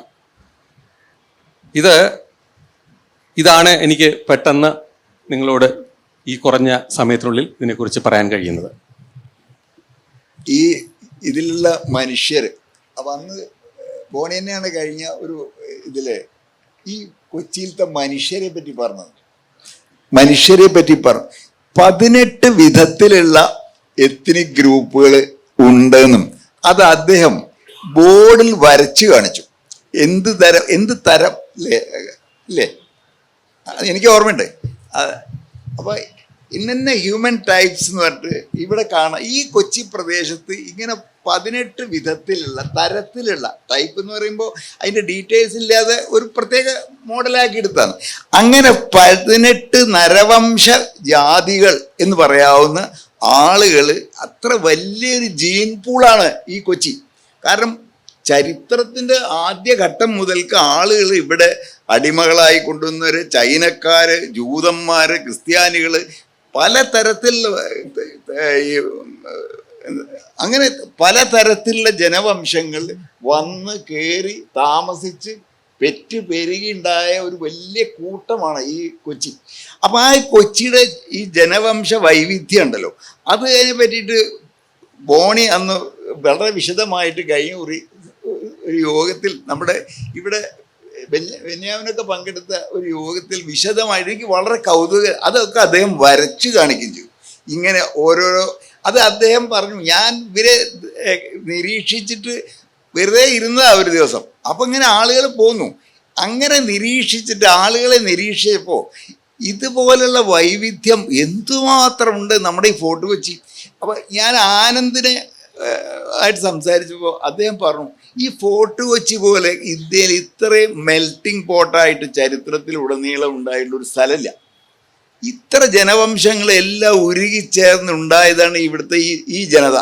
ഇതാണ് എനിക്ക് പെട്ടെന്ന് നിങ്ങളോട് ഈ കുറഞ്ഞ സമയത്തിനുള്ളിൽ ഇതിനെക്കുറിച്ച് പറയാൻ കഴിയുന്നത്. ഈ ഇതിലുള്ള മനുഷ്യർ അപ്പം അന്ന് ബോണി തന്നെയാണ് കഴിഞ്ഞ ഒരു ഇതില് ഈ കൊച്ചിയിലത്തെ മനുഷ്യരെ പറ്റി പറഞ്ഞു. 18 വിധത്തിലുള്ള എത്നിക് ഗ്രൂപ്പുകൾ ഉണ്ടെന്നും അത് അദ്ദേഹം ബോർഡിൽ വരച്ചു കാണിച്ചു. എന്ത് തരം അല്ലേ എനിക്ക് ഓർമ്മയുണ്ട്. അപ്പൊ ഇന്ന ഹ്യൂമൻ ടൈപ്സ് എന്ന് പറഞ്ഞിട്ട് ഇവിടെ കാണാം. ഈ കൊച്ചി പ്രദേശത്ത് ഇങ്ങനെ 18 വിധത്തിലുള്ള തരത്തിലുള്ള ടൈപ്പ് എന്ന് പറയുമ്പോൾ അതിൻ്റെ ഡീറ്റെയിൽസ് ഇല്ലാതെ ഒരു പ്രത്യേക മോഡലാക്കി എടുത്താണ്. അങ്ങനെ 18 നരവംശ ജാതികൾ എന്ന് പറയാവുന്ന ആളുകൾ, അത്ര വലിയൊരു ജീൻ പൂളാണ് ഈ കൊച്ചി. കാരണം ചരിത്രത്തിൻ്റെ ആദ്യഘട്ടം മുതൽക്ക് ആളുകൾ ഇവിടെ അടിമകളായി കൊണ്ടുവന്നവർ, ചൈനക്കാര്, ജൂതന്മാര്, ക്രിസ്ത്യാനികൾ, പലതരത്തിലുള്ള അങ്ങനെ പലതരത്തിലുള്ള ജനവംശങ്ങൾ വന്ന് കയറി താമസിച്ച് പെറ്റ് പെരുകിയുണ്ടായ ഒരു വലിയ കൂട്ടമാണ് ഈ കൊച്ചി. അപ്പം ആ കൊച്ചിയുടെ ഈ ജനവംശ വൈവിധ്യം ഉണ്ടല്ലോ, അതിനെ പറ്റിയിട്ട് ബോണി അന്ന് വളരെ വിശദമായിട്ട് കഴിഞ്ഞ ഒരു യോഗത്തിൽ നമ്മുടെ ഇവിടെ ബെന്യാമിനൊക്കെ പങ്കെടുത്ത ഒരു യോഗത്തിൽ വിശദമായിട്ട് എനിക്ക് വളരെ അതൊക്കെ അദ്ദേഹം വരച്ചു കാണിക്കുകയും ചെയ്തു. ഇങ്ങനെ ഓരോരോ അത് അദ്ദേഹം പറഞ്ഞു. ഞാൻ ഇവരെ നിരീക്ഷിച്ചിട്ട് വെറുതെ ഇരുന്നതാ ഒരു ദിവസം. അപ്പം ഇങ്ങനെ ആളുകൾ പോന്നു. അങ്ങനെ നിരീക്ഷിച്ചിട്ട് ആളുകളെ നിരീക്ഷിച്ചപ്പോൾ ഇതുപോലുള്ള വൈവിധ്യം എന്തുമാത്രമുണ്ട് നമ്മുടെ ഈ ഫോർട്ട് കൊച്ചി. അപ്പം ഞാൻ ആനന്ദിനെ ആയിട്ട് സംസാരിച്ചപ്പോൾ അദ്ദേഹം പറഞ്ഞു, ഈ ഫോർട്ട് കൊച്ചി പോലെ ഇന്ത്യയിൽ ഇത്രയും മെൽറ്റിംഗ് പോട്ടായിട്ട് ചരിത്രത്തിലുടനീളം ഉണ്ടായിട്ടുള്ളൊരു സ്ഥലമില്ല. ഇത്ര ജനവംശങ്ങളെല്ലാം ഉരുകിച്ചേർന്നുണ്ടായതാണ് ഇവിടുത്തെ ഈ ജനത.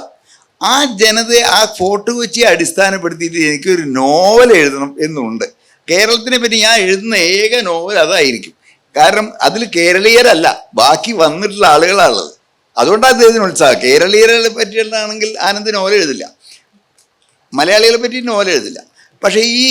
ആ ജനതയെ, ആ ഫോർട്ട് കൊച്ചിയെ അടിസ്ഥാനപ്പെടുത്തിയിട്ട് എനിക്കൊരു നോവൽ എഴുതണം എന്നുണ്ട്. കേരളത്തിനെ പറ്റി ഞാൻ എഴുതുന്ന ഏക നോവൽ അതായിരിക്കും. കാരണം അതിൽ കേരളീയരല്ല, ബാക്കി വന്നിട്ടുള്ള ആളുകളാണുള്ളത്. അതുകൊണ്ടാണ് അദ്ദേഹത്തിന് ഉത്സാഹം. കേരളീയരെ പറ്റിയുള്ളതാണെങ്കിൽ ആനന്ദ് നോവൽ എഴുതില്ല, മലയാളികളെ പറ്റി നോവൽ എഴുതില്ല. പക്ഷേ ഈ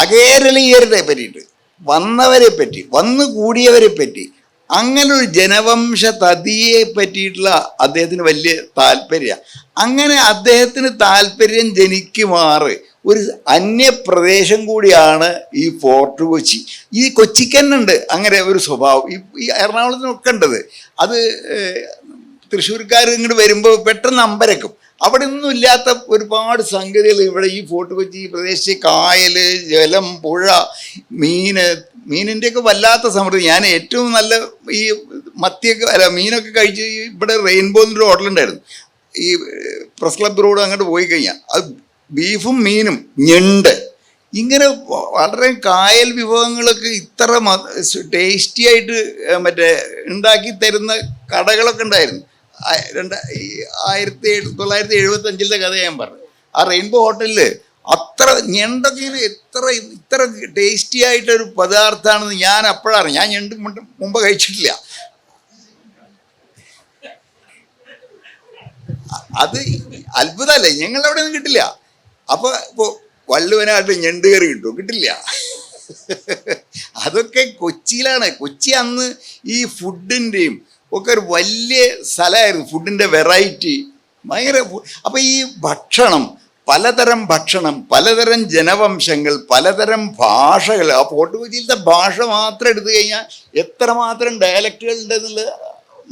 അകേരളീയരുടെ പറ്റിയിട്ട്, വന്നവരെ പറ്റി, വന്നു കൂടിയവരെ പറ്റി, അങ്ങനെ ഒരു ജനവംശ തതിയെ പറ്റിയിട്ടുള്ള അദ്ദേഹത്തിന് വലിയ താല്പര്യമാണ്. അങ്ങനെ അദ്ദേഹത്തിന് താല്പര്യം ജനിക്കുമാറ് ഒരു അന്യപ്രദേശം കൂടിയാണ് ഈ ഫോർട്ട് കൊച്ചി. ഈ കൊച്ചിക്ക് തന്നെ ഉണ്ട് അങ്ങനെ ഒരു സ്വഭാവം. ഈ എറണാകുളത്തിനൊക്കെ ഉണ്ടത്. അത് തൃശ്ശൂർക്കാർ ഇങ്ങോട്ട് വരുമ്പോൾ പെട്ടെന്ന് അമ്പരക്കും. അവിടെ ഒന്നും ഇല്ലാത്ത ഒരുപാട് സംഗതികൾ ഇവിടെ ഈ ഫോർട്ട് കൊച്ചി പ്രദേശത്ത്, കായൽ, ജലം, പുഴ, മീനിൻ്റെയൊക്കെ വല്ലാത്ത സമൃദ്ധി. ഞാൻ ഏറ്റവും നല്ല ഈ മത്തിയൊക്കെ മീനൊക്കെ കഴിച്ച് ഇവിടെ റെയിൻബോ എന്നൊരു ഹോട്ടലുണ്ടായിരുന്നു. ഈ പ്രസ് ക്ലബ് റോഡ് അങ്ങോട്ട് പോയി കഴിഞ്ഞാൽ അത് ബീഫും മീനും, ഞണ്ട്, ഇങ്ങനെ വളരെ കായൽ വിഭവങ്ങളൊക്കെ ഇത്ര ടേസ്റ്റി ആയിട്ട് ഉണ്ടാക്കി തരുന്ന കടകളൊക്കെ ഉണ്ടായിരുന്നു. 1975 കഥ ഞാൻ പറഞ്ഞു. ആ റെയിൻബോ ഹോട്ടലിൽ അത്ര ഞണ്ടൊക്കെ ഇങ്ങനെ ഇത്ര ടേസ്റ്റി ആയിട്ടൊരു പദാർത്ഥമാണെന്ന് ഞാൻ അപ്പോഴാണ്. ഞാൻ ഞണ്ട് മുമ്പ് കഴിച്ചിട്ടില്ല. അത് അത്ഭുതമല്ലേ, ഞങ്ങളവിടെ ഒന്നും കിട്ടില്ല. അപ്പോൾ വള്ളുവനായിട്ട് ഞണ്ട് കറി കിട്ടില്ല. അതൊക്കെ കൊച്ചിയിലാണ്. കൊച്ചി അന്ന് ഈ ഫുഡിൻ്റെയും ഒക്കെ ഒരു വലിയ സ്ഥലമായിരുന്നു. ഫുഡിൻ്റെ വെറൈറ്റി ഭയങ്കര. അപ്പം ഈ ഭക്ഷണം പലതരം ഭക്ഷണം, പലതരം ജനവംശങ്ങൾ, പലതരം ഭാഷകൾ. ആ ഫോർട്ട് കൊച്ചിയിലത്തെ ഭാഷ മാത്രം എടുത്തു കഴിഞ്ഞാൽ എത്രമാത്രം ഡയലക്റ്റുകൾ ഉണ്ടെന്നുള്ളത്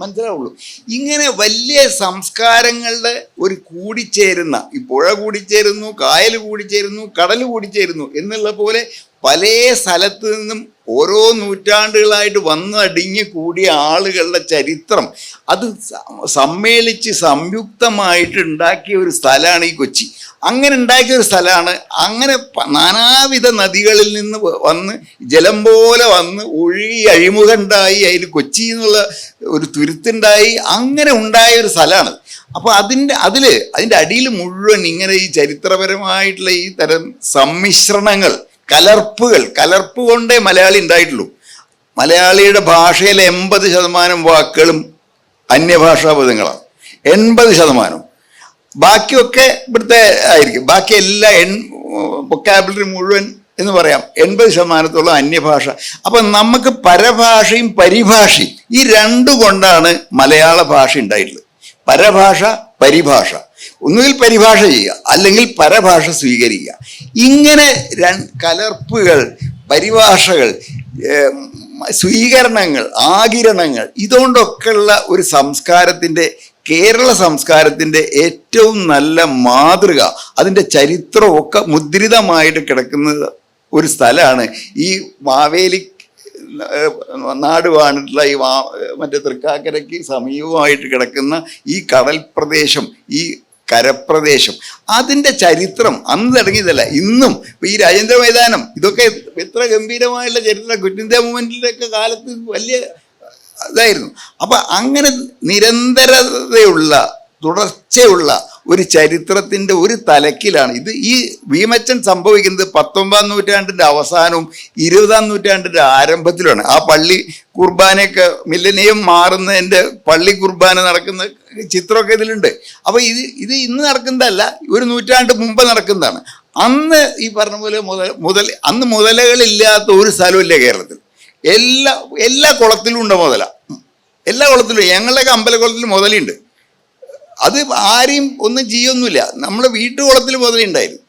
മനസ്സിലാവുള്ളൂ. ഇങ്ങനെ വലിയ സംസ്കാരങ്ങളുടെ ഒരു കൂടിച്ചേരുന്ന, ഈ പുഴ കൂടിച്ചേരുന്നു, കായൽ കൂടിച്ചേരുന്നു, കടൽ കൂടിച്ചേരുന്നു എന്നുള്ള പോലെ പല സ്ഥലത്ത് നിന്നും ഓരോ നൂറ്റാണ്ടുകളായിട്ട് വന്ന് അടിഞ്ഞു കൂടിയ ആളുകളുടെ ചരിത്രം അത് സമ്മേളിച്ച് സംയുക്തമായിട്ട് ഉണ്ടാക്കിയ ഒരു സ്ഥലമാണ് ഈ കൊച്ചി. അങ്ങനെ ഉണ്ടാക്കിയ ഒരു സ്ഥലമാണ്. അങ്ങനെ നാനാവിധ നദികളിൽ നിന്ന് വന്ന് ജലം പോലെ വന്ന് ഒഴുകി അഴിമുഖണ്ടായി അതിൽ കൊച്ചി എന്നുള്ള ഒരു തുരുത്തുണ്ടായി, അങ്ങനെ ഉണ്ടായ ഒരു സ്ഥലമാണ്. അപ്പോൾ അതിൻ്റെ അതിൻ്റെ അടിയിൽ മുഴുവൻ ഇങ്ങനെ ഈ ചരിത്രപരമായിട്ടുള്ള ഈ തരം സമ്മിശ്രണങ്ങൾ, കലർപ്പ് കൊണ്ടേ മലയാളി ഉണ്ടായിട്ടുള്ളൂ. മലയാളിയുടെ ഭാഷയിലെ 80% വാക്കുകളും അന്യഭാഷാ പദങ്ങളാണ്. 80%. ബാക്കിയൊക്കെ ഇവിടുത്തെ ആയിരിക്കും. ബാക്കി എല്ലാ വൊക്കാബുലറി മുഴുവൻ എന്ന് പറയാം 80% അന്യഭാഷ. അപ്പം നമുക്ക് പരഭാഷയും പരിഭാഷയും ഈ രണ്ടു കൊണ്ടാണ് മലയാള ഭാഷ ഉണ്ടായിട്ടുള്ളത്. പരഭാഷ, പരിഭാഷ. ഒന്നുകിൽ പരിഭാഷ ചെയ്യുക, അല്ലെങ്കിൽ പരഭാഷ സ്വീകരിക്കുക. ഇങ്ങനെ കലർപ്പുകൾ, പരിഭാഷകൾ, സ്വീകരണങ്ങൾ, ആകിരണങ്ങൾ, ഇതുകൊണ്ടൊക്കെയുള്ള ഒരു സംസ്കാരത്തിൻ്റെ, കേരള സംസ്കാരത്തിൻ്റെ ഏറ്റവും നല്ല മാതൃക, അതിൻ്റെ ചരിത്രമൊക്കെ മുദ്രിതമായിട്ട് കിടക്കുന്നത് ഒരു സ്ഥലമാണ് ഈ മാവേലി നാടുവാണിട്ടുള്ള ഈ മറ്റേ തൃക്കാക്കരയ്ക്ക് സമീപമായിട്ട് കിടക്കുന്ന ഈ കടൽ പ്രദേശം, ഈ കരപ്രദേശം. അതിൻ്റെ ചരിത്രം അന്ന് തുടങ്ങിയതല്ല, ഇന്നും ഈ രാജേന്ദ്ര മൈതാനം, ഇതൊക്കെ എത്ര ഗംഭീരമായുള്ള ചരിത്രം. ക്വിറ്റ് ഇന്ത്യ മൂവ്മെൻറ്റിൻ്റെയൊക്കെ കാലത്ത് വലിയ ഇതായിരുന്നു. അപ്പം അങ്ങനെ നിരന്തരതയുള്ള, തുടർച്ചയുള്ള ഒരു ചരിത്രത്തിൻ്റെ ഒരു തലക്കിലാണ് ഇത്. ഈ ഭീമച്ചൻ സംഭവിക്കുന്നത് 19-ാം നൂറ്റാണ്ടിൻ്റെ അവസാനവും 20-ാം നൂറ്റാണ്ടിൻ്റെ ആരംഭത്തിലുമാണ്. ആ പള്ളി കുർബാനയൊക്കെ മില്ലനിയം മാറുന്നതിൻ്റെ പള്ളി കുർബാന നടക്കുന്ന ചിത്രമൊക്കെ ഇതിലുണ്ട്. അപ്പോൾ ഇത് ഇന്ന് നടക്കുന്നതല്ല, ഒരു നൂറ്റാണ്ട് മുമ്പ് നടക്കുന്നതാണ്. അന്ന് ഈ പറഞ്ഞ പോലെ അന്ന് മുതലകളില്ലാത്ത ഒരു സ്ഥലമില്ല കേരളത്തിൽ. എല്ലാ കുളത്തിലും ഉണ്ട് മുതല. എല്ലാ കുളത്തിലും, ഞങ്ങളുടെയൊക്കെ അമ്പലക്കുളത്തിൽ മുതലുണ്ട്. അത് ആരെയും ഒന്നും ചെയ്യൊന്നുമില്ല. നമ്മുടെ വീട്ടുകുളത്തിൽ മുതലുണ്ടായിരുന്നു.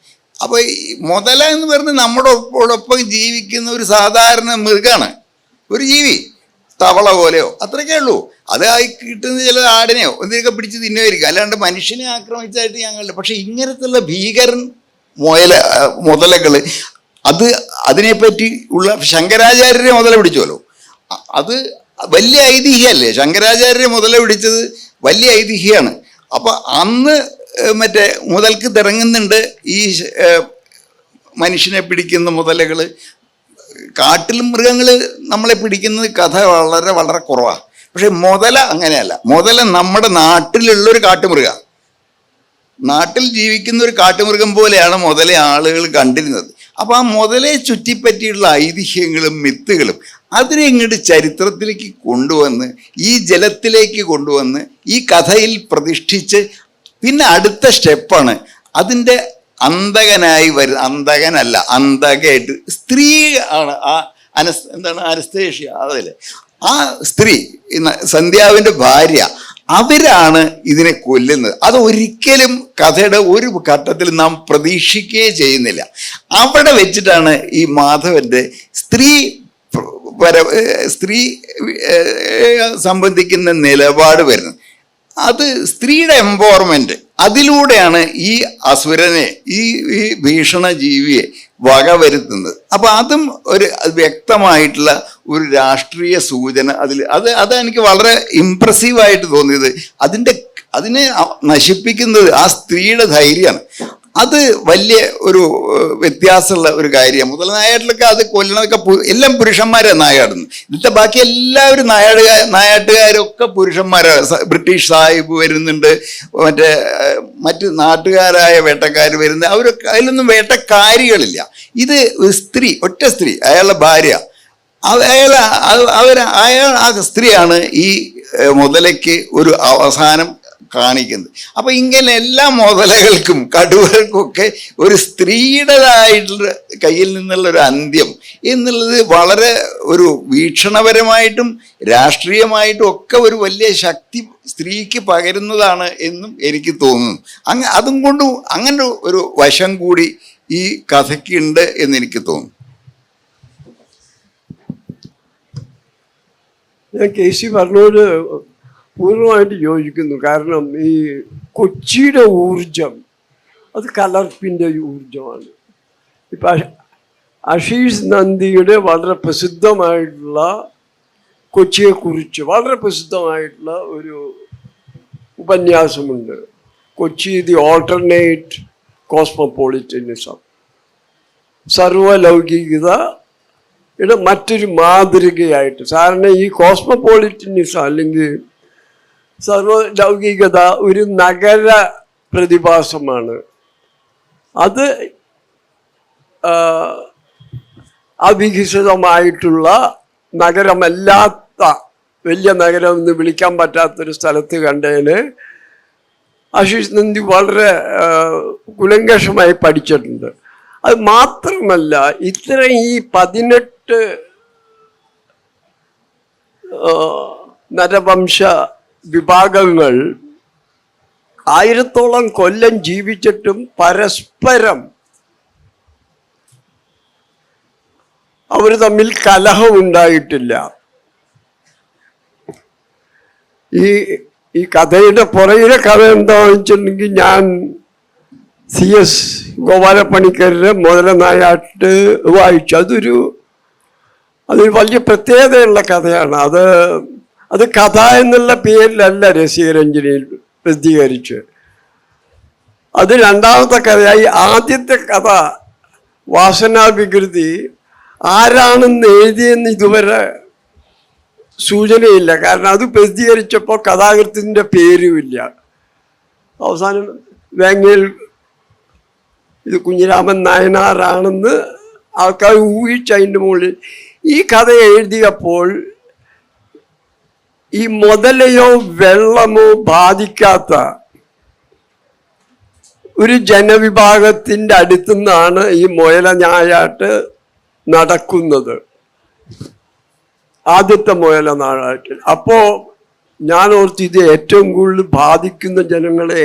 അപ്പോൾ ഈ മുതല എന്ന് പറഞ്ഞ് നമ്മോടൊപ്പം ജീവിക്കുന്ന ഒരു സാധാരണ മൃഗമാണ്, ഒരു ജീവി, തവള പോലെയോ അത്രയൊക്കെ ഉള്ളൂ. അത് കിട്ടുന്ന ചില ആടിനെയോ എന്തൊക്കെ പിടിച്ച് തിന്നുമായിരിക്കും, അല്ലാണ്ട് മനുഷ്യനെ ആക്രമിച്ചായിട്ട് ഞങ്ങളുടെ. പക്ഷെ ഇങ്ങനത്തുള്ള ഭീകരൻ മുതലകൾ, അതിനെപ്പറ്റി ഉള്ള ശങ്കരാചാര്യരെ മുതല പിടിച്ചോലോ, അത് വലിയ ഐതിഹ്യമല്ലേ. ശങ്കരാചാര്യരെ മുതല പിടിച്ചത് വലിയ ഐതിഹ്യമാണ്. അപ്പോൾ അന്ന് മറ്റേ മുതൽക്ക് തിറങ്ങുന്നുണ്ട് ഈ മനുഷ്യനെ പിടിക്കുന്ന മുതലകൾ. കാട്ടിൽ മൃഗങ്ങൾ നമ്മളെ പിടിക്കുന്നത് കഥ വളരെ വളരെ കുറവാണ്. പക്ഷെ മുതല അങ്ങനെയല്ല. മുതല നമ്മുടെ നാട്ടിലുള്ളൊരു കാട്ടുമൃഗ, നാട്ടിൽ ജീവിക്കുന്ന ഒരു കാട്ടുമൃഗം പോലെയാണ് മുതലെ ആളുകൾ കണ്ടിരുന്നത്. അപ്പോൾ ആ മുതലെ ചുറ്റിപ്പറ്റിയുള്ള ഐതിഹ്യങ്ങളും മിത്തുകളും അതിനെ ഇങ്ങോട്ട് ചരിത്രത്തിലേക്ക് കൊണ്ടുവന്ന്, ഈ ജലത്തിലേക്ക് കൊണ്ടുവന്ന്, ഈ കഥയിൽ പ്രതിഷ്ഠിച്ച്, പിന്നെ അടുത്ത സ്റ്റെപ്പാണ് അതിൻ്റെ അന്തകനായി അന്തകനല്ല, അന്തകയായിട്ട് സ്ത്രീ ആണ്. എന്താണ് അനസ്തേഷ്യ, അതിൽ ആ സ്ത്രീ സന്ധ്യാവിൻ്റെ ഭാര്യ, അവരാണ് ഇതിനെ കൊല്ലുന്നത്. അത് ഒരിക്കലും കഥയുടെ ഒരു ഘട്ടത്തിൽ നാം പ്രതീക്ഷിക്കുകയേ ചെയ്യുന്നില്ല. അവിടെ വെച്ചിട്ടാണ് ഈ മാധവന്റെ സ്ത്രീ സംബന്ധിക്കുന്ന നിലപാട് വരുന്നത്. അത് സ്ത്രീയുടെ എംപവർമെന്റ്. അതിലൂടെയാണ് ഈ അസുരനെ, ഈ ഭീഷണ ജീവിയെ വകവരുത്തുന്നത്. അപ്പൊ അതും ഒരു വ്യക്തമായിട്ടുള്ള ഒരു രാഷ്ട്രീയ സൂചന അത് എനിക്ക് വളരെ ഇംപ്രസീവായിട്ട് തോന്നിയത്. അതിനെ നശിപ്പിക്കുന്നത് ആ സ്ത്രീയുടെ ധൈര്യമാണ്. അത് വലിയ ഒരു വ്യത്യാസമുള്ള ഒരു കാര്യമാണ്. മുതൽ നായാട്ടിലൊക്കെ അത് കൊല്ലണതൊക്കെ എല്ലാം പുരുഷന്മാരാണ് നായാടുന്നത്. ഇന്നത്തെ ബാക്കി എല്ലാവരും നായാട്ടുകാരൊക്കെ പുരുഷന്മാരാണ്. ബ്രിട്ടീഷ് സാഹിബ് വരുന്നുണ്ട്, മറ്റ് നാട്ടുകാരായ വേട്ടക്കാർ വരുന്നത്, അവരൊക്കെ അതിലൊന്നും വേട്ടക്കാരികളില്ല. ഇത് സ്ത്രീ, ഒറ്റ സ്ത്രീ, അയാളുടെ ഭാര്യ, ആ സ്ത്രീയാണ് ഈ മുതലയ്ക്ക് ഒരു അവസാനം കാണിക്കുന്നത്. അപ്പൊ ഇങ്ങനെ എല്ലാ മുതലകൾക്കും കടുവകൾക്കൊക്കെ ഒരു സ്ത്രീയുടേതായിട്ടുള്ള കയ്യിൽ നിന്നുള്ള ഒരു അന്ത്യം എന്നുള്ളത് വളരെ ഒരു വീക്ഷണപരമായിട്ടും രാഷ്ട്രീയമായിട്ടും ഒക്കെ ഒരു വലിയ ശക്തി സ്ത്രീക്ക് പകരുന്നതാണ് എന്നും എനിക്ക് തോന്നുന്നു. അതും കൊണ്ട് അങ്ങനെ ഒരു വശം കൂടി ഈ കഥയ്ക്കുണ്ട് എന്നെനിക്ക് തോന്നുന്നു. ഞാൻ കെ സി പറഞ്ഞോട് പൂർണ്ണമായിട്ട് യോജിക്കുന്നു. കാരണം ഈ കൊച്ചിയുടെ ഊർജം അത് കലർപ്പിൻ്റെ ഊർജമാണ്. ഇപ്പം അഷീഷ് നന്ദിയുടെ വളരെ പ്രസിദ്ധമായിട്ടുള്ള കൊച്ചിയെക്കുറിച്ച് വളരെ പ്രസിദ്ധമായിട്ടുള്ള ഒരു ഉപന്യാസമുണ്ട്, കൊച്ചി ദി ഓൾട്ടർനേറ്റ് കോസ്മോപൊളിറ്റനിസം. സർവലൗകികതയുടെ മറ്റൊരു മാതൃകയായിട്ട്. സാധാരണ ഈ കോസ്മോപൊളിറ്റനിസം അല്ലെങ്കിൽ സർവലൗകികത ഒരു നഗര പ്രതിഭാസമാണ്. അത് അവികസിതമായിട്ടുള്ള നഗരമല്ലാത്ത വലിയ നഗരം എന്ന് വിളിക്കാൻ പറ്റാത്തൊരു സ്ഥലത്ത് കണ്ടതിൽ ആശീഷ് നന്ദി വളരെ കുലങ്കഷമായി പഠിച്ചിട്ടുണ്ട്. അത് മാത്രമല്ല, ഇത്തരം ഈ 18 നരവംശ വിഭാഗങ്ങൾ 1000-ഓളം കൊല്ലം ജീവിച്ചിട്ടും പരസ്പരം അവർ തമ്മിൽ കലഹം ഉണ്ടായിട്ടില്ല. ഈ കഥയുടെ പുറകിലെ കഥ എന്താണെന്ന് വെച്ചിട്ടുണ്ടെങ്കിൽ, ഞാൻ CS ഗോപാലപ്പണിക്കരുടെ മുതലനായാട്ട് വായിച്ചു. അതൊരു വലിയ പ്രത്യേകതയുള്ള കഥയാണ്. അത് കഥ എന്നുള്ള പേരിലല്ല രസികരഞ്ജനിയിൽ പ്രസിദ്ധീകരിച്ച്. അത് രണ്ടാമത്തെ കഥയായി. ആദ്യത്തെ കഥ വാസനാവികൃതി ആരാണെന്ന് എഴുതിയെന്ന് ഇതുവരെ സൂചനയില്ല. കാരണം അത് പ്രസിദ്ധീകരിച്ചപ്പോൾ കഥാകൃത്തിൻ്റെ പേരുമില്ല. അവസാനം വേങ്ങയിൽ ഇത് കുഞ്ഞിരാമൻ നായനാറാണെന്ന് ആൾക്കാർ ഊഹിച്ച് അതിൻ്റെ മുകളിൽ ഈ കഥ എഴുതിയപ്പോൾ ഈ മുതലയോ വെള്ളമോ ബാധിക്കാത്ത ഒരു ജനവിഭാഗത്തിൻ്റെ അടുത്തുനിന്നാണ് ഈ മുയല ഞായാട്ട് നടക്കുന്നത്, ആദ്യത്തെ മുയല നായാട്ടിൽ. അപ്പോൾ ഞാൻ ഓർത്ത് ഇത് ഏറ്റവും കൂടുതൽ ബാധിക്കുന്ന ജനങ്ങളെ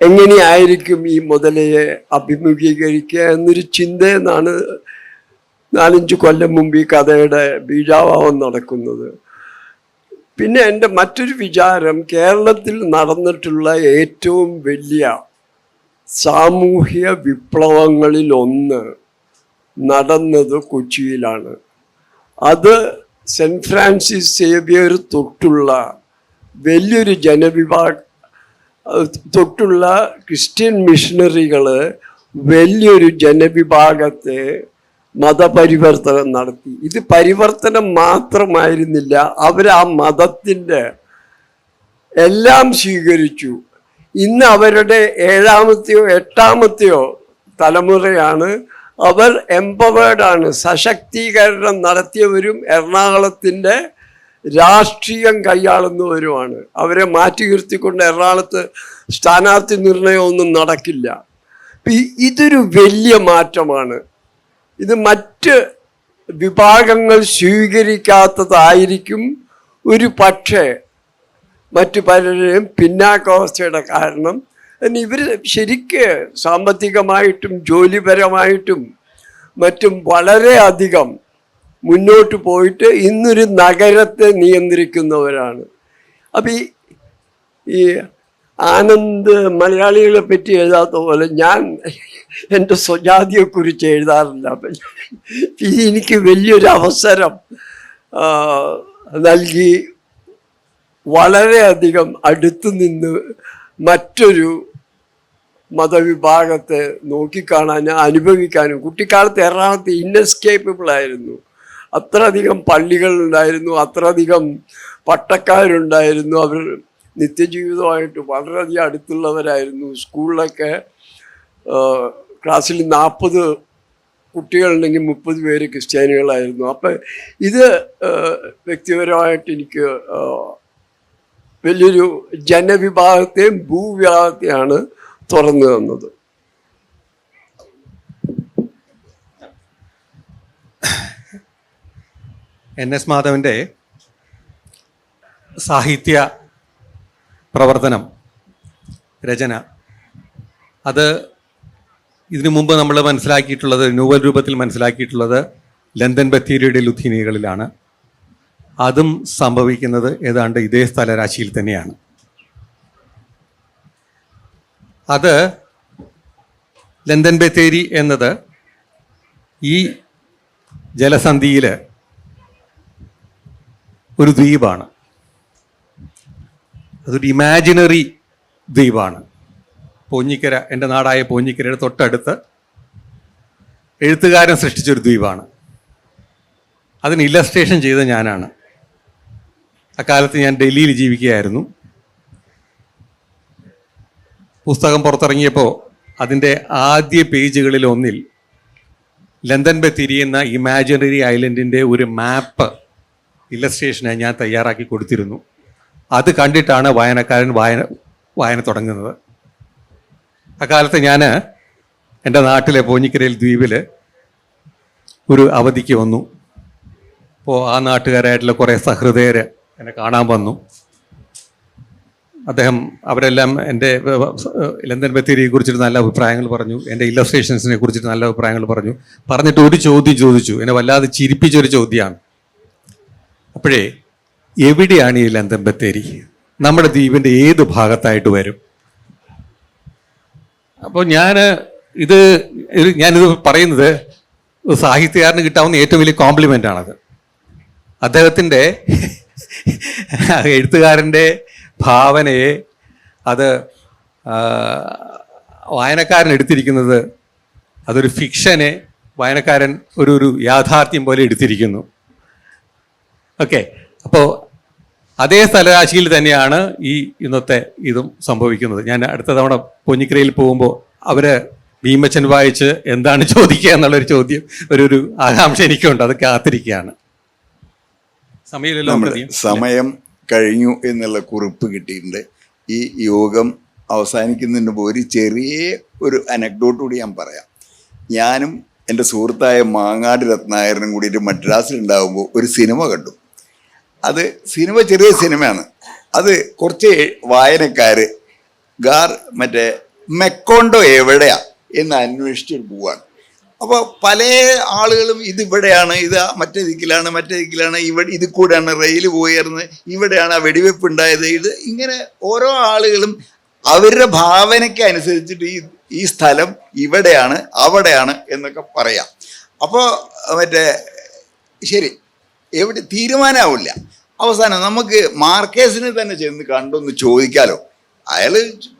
എങ്ങനെയായിരിക്കും ഈ മുതലയെ അഭിമുഖീകരിക്കുക എന്നൊരു ചിന്തയെന്നാണ് 4-5 കൊല്ലം മുമ്പ് ഈ കഥയുടെ ബീജാവാവം നടക്കുന്നത്. പിന്നെ എൻ്റെ മറ്റൊരു വിചാരം, കേരളത്തിൽ നടന്നിട്ടുള്ള ഏറ്റവും വലിയ സാമൂഹ്യ വിപ്ലവങ്ങളിൽ ഒന്ന് നടന്നത് കൊച്ചിയിലാണ്. അത് സെൻറ്റ് ഫ്രാൻസിസ് സേവിയർ തൊട്ടുള്ള വലിയൊരു തൊട്ടുള്ള ക്രിസ്ത്യൻ മിഷണറികൾ വലിയൊരു ജനവിഭാഗത്തെ മതപരിവർത്തനം നടത്തി. ഇത് പരിവർത്തനം മാത്രമായിരുന്നില്ല, അവർ ആ മതത്തിൻ്റെ എല്ലാം സ്വീകരിച്ചു. ഇന്ന് അവരുടെ 7-ാമത്തെയോ 8-ാമത്തെയോ തലമുറയാണ്. അവർ എംപവേർഡാണ്, സശക്തീകരണം നടത്തിയവരും എറണാകുളത്തിൻ്റെ രാഷ്ട്രീയം കൈയാളുന്നവരുമാണ്. അവരെ മാറ്റി നിർത്തിക്കൊണ്ട് എറണാകുളത്ത് സ്ഥാനാർത്ഥി നിർണയമൊന്നും നടക്കില്ല. ഇതൊരു വലിയ മാറ്റമാണ്. ഇത് മറ്റ് വിഭാഗങ്ങൾ സ്വീകരിക്കാത്തതായിരിക്കും ഒരു പക്ഷേ മറ്റു പലരെയും പിന്നാക്കാവസ്ഥയുടെ കാരണം. ഇവർ ശരിക്ക് സാമ്പത്തികമായിട്ടും ജോലിപരമായിട്ടും മറ്റും വളരെയധികം മുന്നോട്ട് പോയിട്ട് ഇന്നൊരു നഗരത്തെ നിയന്ത്രിക്കുന്നവരാണ്. അപ്പം ഈ ആനന്ദ് മലയാളികളെ പറ്റി എഴുതാത്ത പോലെ ഞാൻ എൻ്റെ സ്വജാതിയെക്കുറിച്ച് എഴുതാറില്ല. അപ്പം എനിക്ക് വലിയൊരു അവസരം നൽകി വളരെയധികം അടുത്തു നിന്ന് മറ്റൊരു മതവിഭാഗത്തെ നോക്കിക്കാണാനും അനുഭവിക്കാനും. കുട്ടിക്കാലത്ത് എറണാകുളത്ത് ഇന്നെസ്കേപ്പബിൾ ആയിരുന്നു. അത്രയധികം പള്ളികളുണ്ടായിരുന്നു, അത്രയധികം പട്ടക്കാരുണ്ടായിരുന്നു. അവർ നിത്യജീവിതമായിട്ട് വളരെയധികം അടുത്തുള്ളവരായിരുന്നു. സ്കൂളിലൊക്കെ ക്ലാസ്സിൽ 40 കുട്ടികളുണ്ടെങ്കിൽ 30 പേര് ക്രിസ്ത്യാനികളായിരുന്നു. അപ്പം ഇത് വ്യക്തിപരമായിട്ട് എനിക്ക് വലിയൊരു ജനവിഭാഗത്തെയും ഭൂവിഭാഗത്തെയാണ് തുറന്നു തന്നത്. NS മാധവൻ്റെ സാഹിത്യ പ്രവർത്തനം, രചന, അത് ഇതിനു മുമ്പ് നമ്മൾ മനസ്സിലാക്കിയിട്ടുള്ളത്, നോവൽ രൂപത്തിൽ മനസ്സിലാക്കിയിട്ടുള്ളത് ലണ്ടൻ ബത്തേരിയുടെ ലുധിനികളിലാണ്. അതും സംഭവിക്കുന്നത് ഏതാണ്ട് ഇതേ സ്ഥലരാശിയിൽ തന്നെയാണ്. അത് ലണ്ടൻ ബത്തേരി എന്നത് ഈ ജലസന്ധിയിൽ ഒരു ദ്വീപാണ്. അതൊരു ഇമാജിനറി ദ്വീപാണ്. പോഞ്ഞിക്കര, എൻ്റെ നാടായ പോഞ്ഞിക്കരയുടെ തൊട്ടടുത്ത് എഴുത്തുകാരൻ സൃഷ്ടിച്ചൊരു ദ്വീപാണ്. അതിന് ഇല്ലസ്ട്രേഷൻ ചെയ്ത ഞാനാണ്. അക്കാലത്ത് ഞാൻ ഡൽഹിയിൽ ജീവിക്കുകയായിരുന്നു. പുസ്തകം പുറത്തിറങ്ങിയപ്പോൾ അതിൻ്റെ ആദ്യ പേജുകളിൽ ഒന്നിൽ ലണ്ടൻ ബത്തേരി എന്ന ഇമാജിനറി ഐലൻഡിൻ്റെ ഒരു മാപ്പ് ഇല്ലസ്ട്രേഷനായി ഞാൻ തയ്യാറാക്കി കൊടുത്തിരുന്നു. അത് കണ്ടിട്ടാണ് വായനക്കാരൻ വായന തുടങ്ങുന്നത്. അക്കാലത്ത് ഞാൻ എൻ്റെ നാട്ടിലെ പോഞ്ഞിക്കരയിൽ ദ്വീപിൽ ഒരു അവധിക്ക് വന്നു. അപ്പോൾ ആ നാട്ടുകാരായിട്ടുള്ള കുറേ സഹൃദയർ എന്നെ കാണാൻ വന്നു. അവരെല്ലാം എൻ്റെ ലണ്ടൻ ബത്തേരിയെ കുറിച്ചിട്ട് നല്ല അഭിപ്രായങ്ങൾ പറഞ്ഞു, എൻ്റെ ഇല്ലസ്ട്രേഷൻസിനെ കുറിച്ചിട്ട് നല്ല അഭിപ്രായങ്ങൾ പറഞ്ഞിട്ട് ഒരു ചോദ്യം ചോദിച്ചു. എന്നെ വല്ലാതെ ചിരിപ്പിച്ചൊരു ചോദ്യമാണ്. അപ്പോഴേ, എവിടെയാണ് ഈ ലണ്ടൻ ബത്തേരി? നമ്മുടെ ദ്വീപിൻ്റെ ഏത് ഭാഗത്തായിട്ട് വരും? അപ്പോൾ ഞാനിത് പറയുന്നത് സാഹിത്യകാരന് കിട്ടാവുന്ന ഏറ്റവും വലിയ കോംപ്ലിമെൻ്റ് ആണത്. അദ്ദേഹത്തിൻ്റെ എഴുത്തുകാരൻ്റെ ഭാവനയെ അത് വായനക്കാരൻ എടുത്തിരിക്കുന്നത്, അതൊരു ഫിക്ഷനെ വായനക്കാരൻ ഒരു യാഥാർത്ഥ്യം പോലെ എടുത്തിരിക്കുന്നു. ഓക്കെ, അപ്പോൾ അതേ സ്ഥലരാശിയിൽ തന്നെയാണ് ഇന്നത്തെ ഇതും സംഭവിക്കുന്നത്. ഞാൻ അടുത്ത തവണ പൊന്നിക്കരയിൽ പോകുമ്പോൾ ഭീമച്ചൻ വായിച്ച് എന്താണ് ചോദിക്കുക എന്നുള്ളൊരു ചോദ്യം, ഒരു ആകാംക്ഷ എനിക്കുണ്ട്. അത് കാത്തിരിക്കുകയാണ്. സമയം കഴിഞ്ഞു എന്നുള്ള കുറിപ്പ് കിട്ടിയിട്ടുണ്ട്. ഈ യോഗം അവസാനിക്കുന്നതിന് മുമ്പ് ഒരു ചെറിയ അനക്ഡോട്ട് കൂടി ഞാൻ പറയാം. ഞാനും എൻ്റെ സുഹൃത്തായ മാങ്ങാട് രത്നാകരനും കൂടിയിട്ട് മദ്രാസിലുണ്ടാകുമ്പോൾ ഒരു സിനിമ കണ്ടു. സിനിമ ചെറിയ സിനിമയാണ്. അത് കുറച്ച് വായനക്കാർ മെക്കോണ്ടോ എവിടെയാ എന്ന് അന്വേഷിച്ചിട്ട് പോവാണ്. അപ്പോൾ പല ആളുകളും ഇതിവിടെയാണ്, മറ്റേ ദിക്കിലാണ്, ഇത് കൂടെയാണ് റെയിൽ പോയിരുന്നത്, ഇവിടെയാണ് ആ വെടിവെപ്പ് ഉണ്ടായത്, ഇങ്ങനെ ഓരോ ആളുകളും അവരുടെ ഭാവനയ്ക്ക് അനുസരിച്ചിട്ട് ഈ സ്ഥലം ഇവിടെയാണ് അവിടെയാണ് എന്നൊക്കെ പറയാം. അപ്പോൾ ശരി, എവിടെ തീരുമാനമാവില്ല. അവസാനം നമുക്ക് മാർക്കേസിനെ തന്നെ ചെന്ന് കണ്ടൊന്ന് ചോദിക്കാലോ. അയാൾ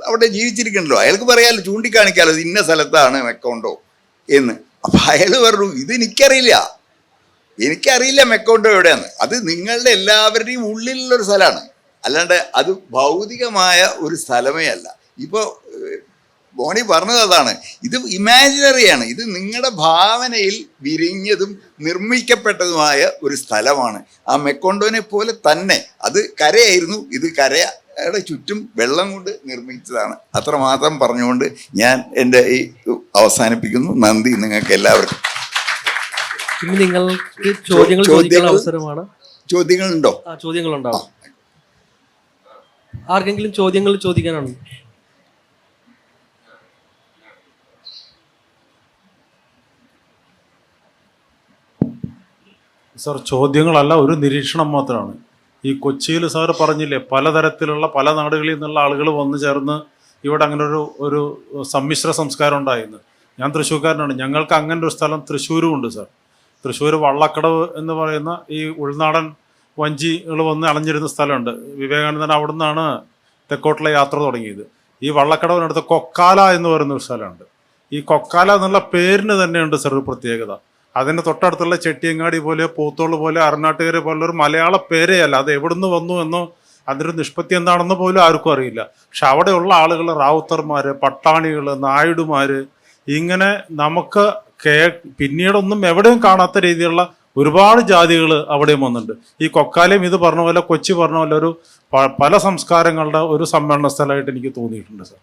അവിടെ ജീവിച്ചിരിക്കണല്ലോ, അയാൾക്ക് പറയാമല്ലോ, ചൂണ്ടിക്കാണിക്കാലോ ഇന്ന സ്ഥലത്താണ് മെക്കോണ്ടോ എന്ന്. അപ്പം അയാൾ പറഞ്ഞു, എനിക്കറിയില്ല മെക്കോണ്ടോ എവിടെയാണ്. അത് നിങ്ങളുടെ എല്ലാവരുടെയും ഉള്ളിലുള്ളൊരു സ്ഥലമാണ്, അല്ലാണ്ട് അത് ഭൗതികമായ ഒരു സ്ഥലമേ അല്ല. ഇപ്പോൾ ബോണി പറഞ്ഞത് അതാണ്, ഇത് ഇമാജിനറിയാണ്. ഇത് നിങ്ങളുടെ ഭാവനയിൽ വിരിഞ്ഞതും നിർമ്മിക്കപ്പെട്ടതുമായ ഒരു സ്ഥലമാണ്. ആ മെക്കോണ്ടോനെ പോലെ തന്നെ അത് കരയായിരുന്നു, ഇത് കരയുടെ ചുറ്റും വെള്ളം കൊണ്ട് നിർമ്മിച്ചതാണ്. അത്രമാത്രം പറഞ്ഞുകൊണ്ട് ഞാൻ എൻ്റെ ഈ അവസാനിപ്പിക്കുന്നു. നന്ദി നിങ്ങൾക്ക് എല്ലാവർക്കും. നിങ്ങൾക്ക് ചോദ്യങ്ങൾ അവസരമാണ്. ചോദ്യങ്ങളുണ്ടോ? ചോദ്യങ്ങളുണ്ടാവും. ആർക്കെങ്കിലും ചോദ്യങ്ങൾ ചോദിക്കാനാണ്? സാർ, ചോദ്യങ്ങളല്ല, ഒരു നിരീക്ഷണം മാത്രമാണ്. ഈ കൊച്ചിയിൽ സാറ് പറഞ്ഞില്ലേ, പലതരത്തിലുള്ള പല നാടുകളിൽ നിന്നുള്ള ആളുകൾ വന്നു ചേർന്ന് ഇവിടെ അങ്ങനെ ഒരു സമ്മിശ്ര സംസ്കാരം ഉണ്ടായിരുന്നു. ഞാൻ തൃശ്ശൂർക്കാരനാണ്. ഞങ്ങൾക്ക് അങ്ങനെ ഒരു സ്ഥലം തൃശ്ശൂരും ഉണ്ട് സാർ. തൃശ്ശൂർ വള്ളക്കടവ് എന്ന് പറയുന്ന ഈ ഉൾനാടൻ വഞ്ചികൾ വന്ന് അണഞ്ഞിരുന്ന സ്ഥലമുണ്ട്. വിവേകാനന്ദൻ അവിടെ നിന്നാണ് തെക്കോട്ടുള്ള യാത്ര തുടങ്ങിയത്. ഈ വള്ളക്കടവിനടുത്ത് കൊക്കാല എന്ന് പറയുന്ന ഒരു സ്ഥലമുണ്ട്. ഈ കൊക്കാല എന്നുള്ള പേരിന് തന്നെയുണ്ട് സാർ ഒരു പ്രത്യേകത. അതിൻ്റെ തൊട്ടടുത്തുള്ള ചെട്ടിയങ്ങാടി പോലെ, പോത്തോള് പോലെ, അറനാട്ടുകര പോലുള്ളൊരു മലയാള പേരേ അല്ല. അത് എവിടുന്ന് വന്നു എന്നോ അതിൻ്റെ നിഷ്പത്തി എന്താണെന്ന് പോലും ആർക്കും അറിയില്ല. പക്ഷെ അവിടെയുള്ള ആളുകൾ റാവുത്തർമാർ, പട്ടാണികൾ, നായിഡുമാർ, ഇങ്ങനെ നമുക്ക് പിന്നീടൊന്നും എവിടെയും കാണാത്ത രീതിയിലുള്ള ഒരുപാട് ജാതികൾ അവിടെയും വന്നിട്ടുണ്ട്. ഈ കൊക്കാലയും ഇത് പറഞ്ഞ പോലെ, കൊച്ചി പറഞ്ഞ പോലെ ഒരു പല സംസ്കാരങ്ങളുടെ ഒരു സമ്മേളന സ്ഥലമായിട്ട് എനിക്ക് തോന്നിയിട്ടുണ്ട് സാർ.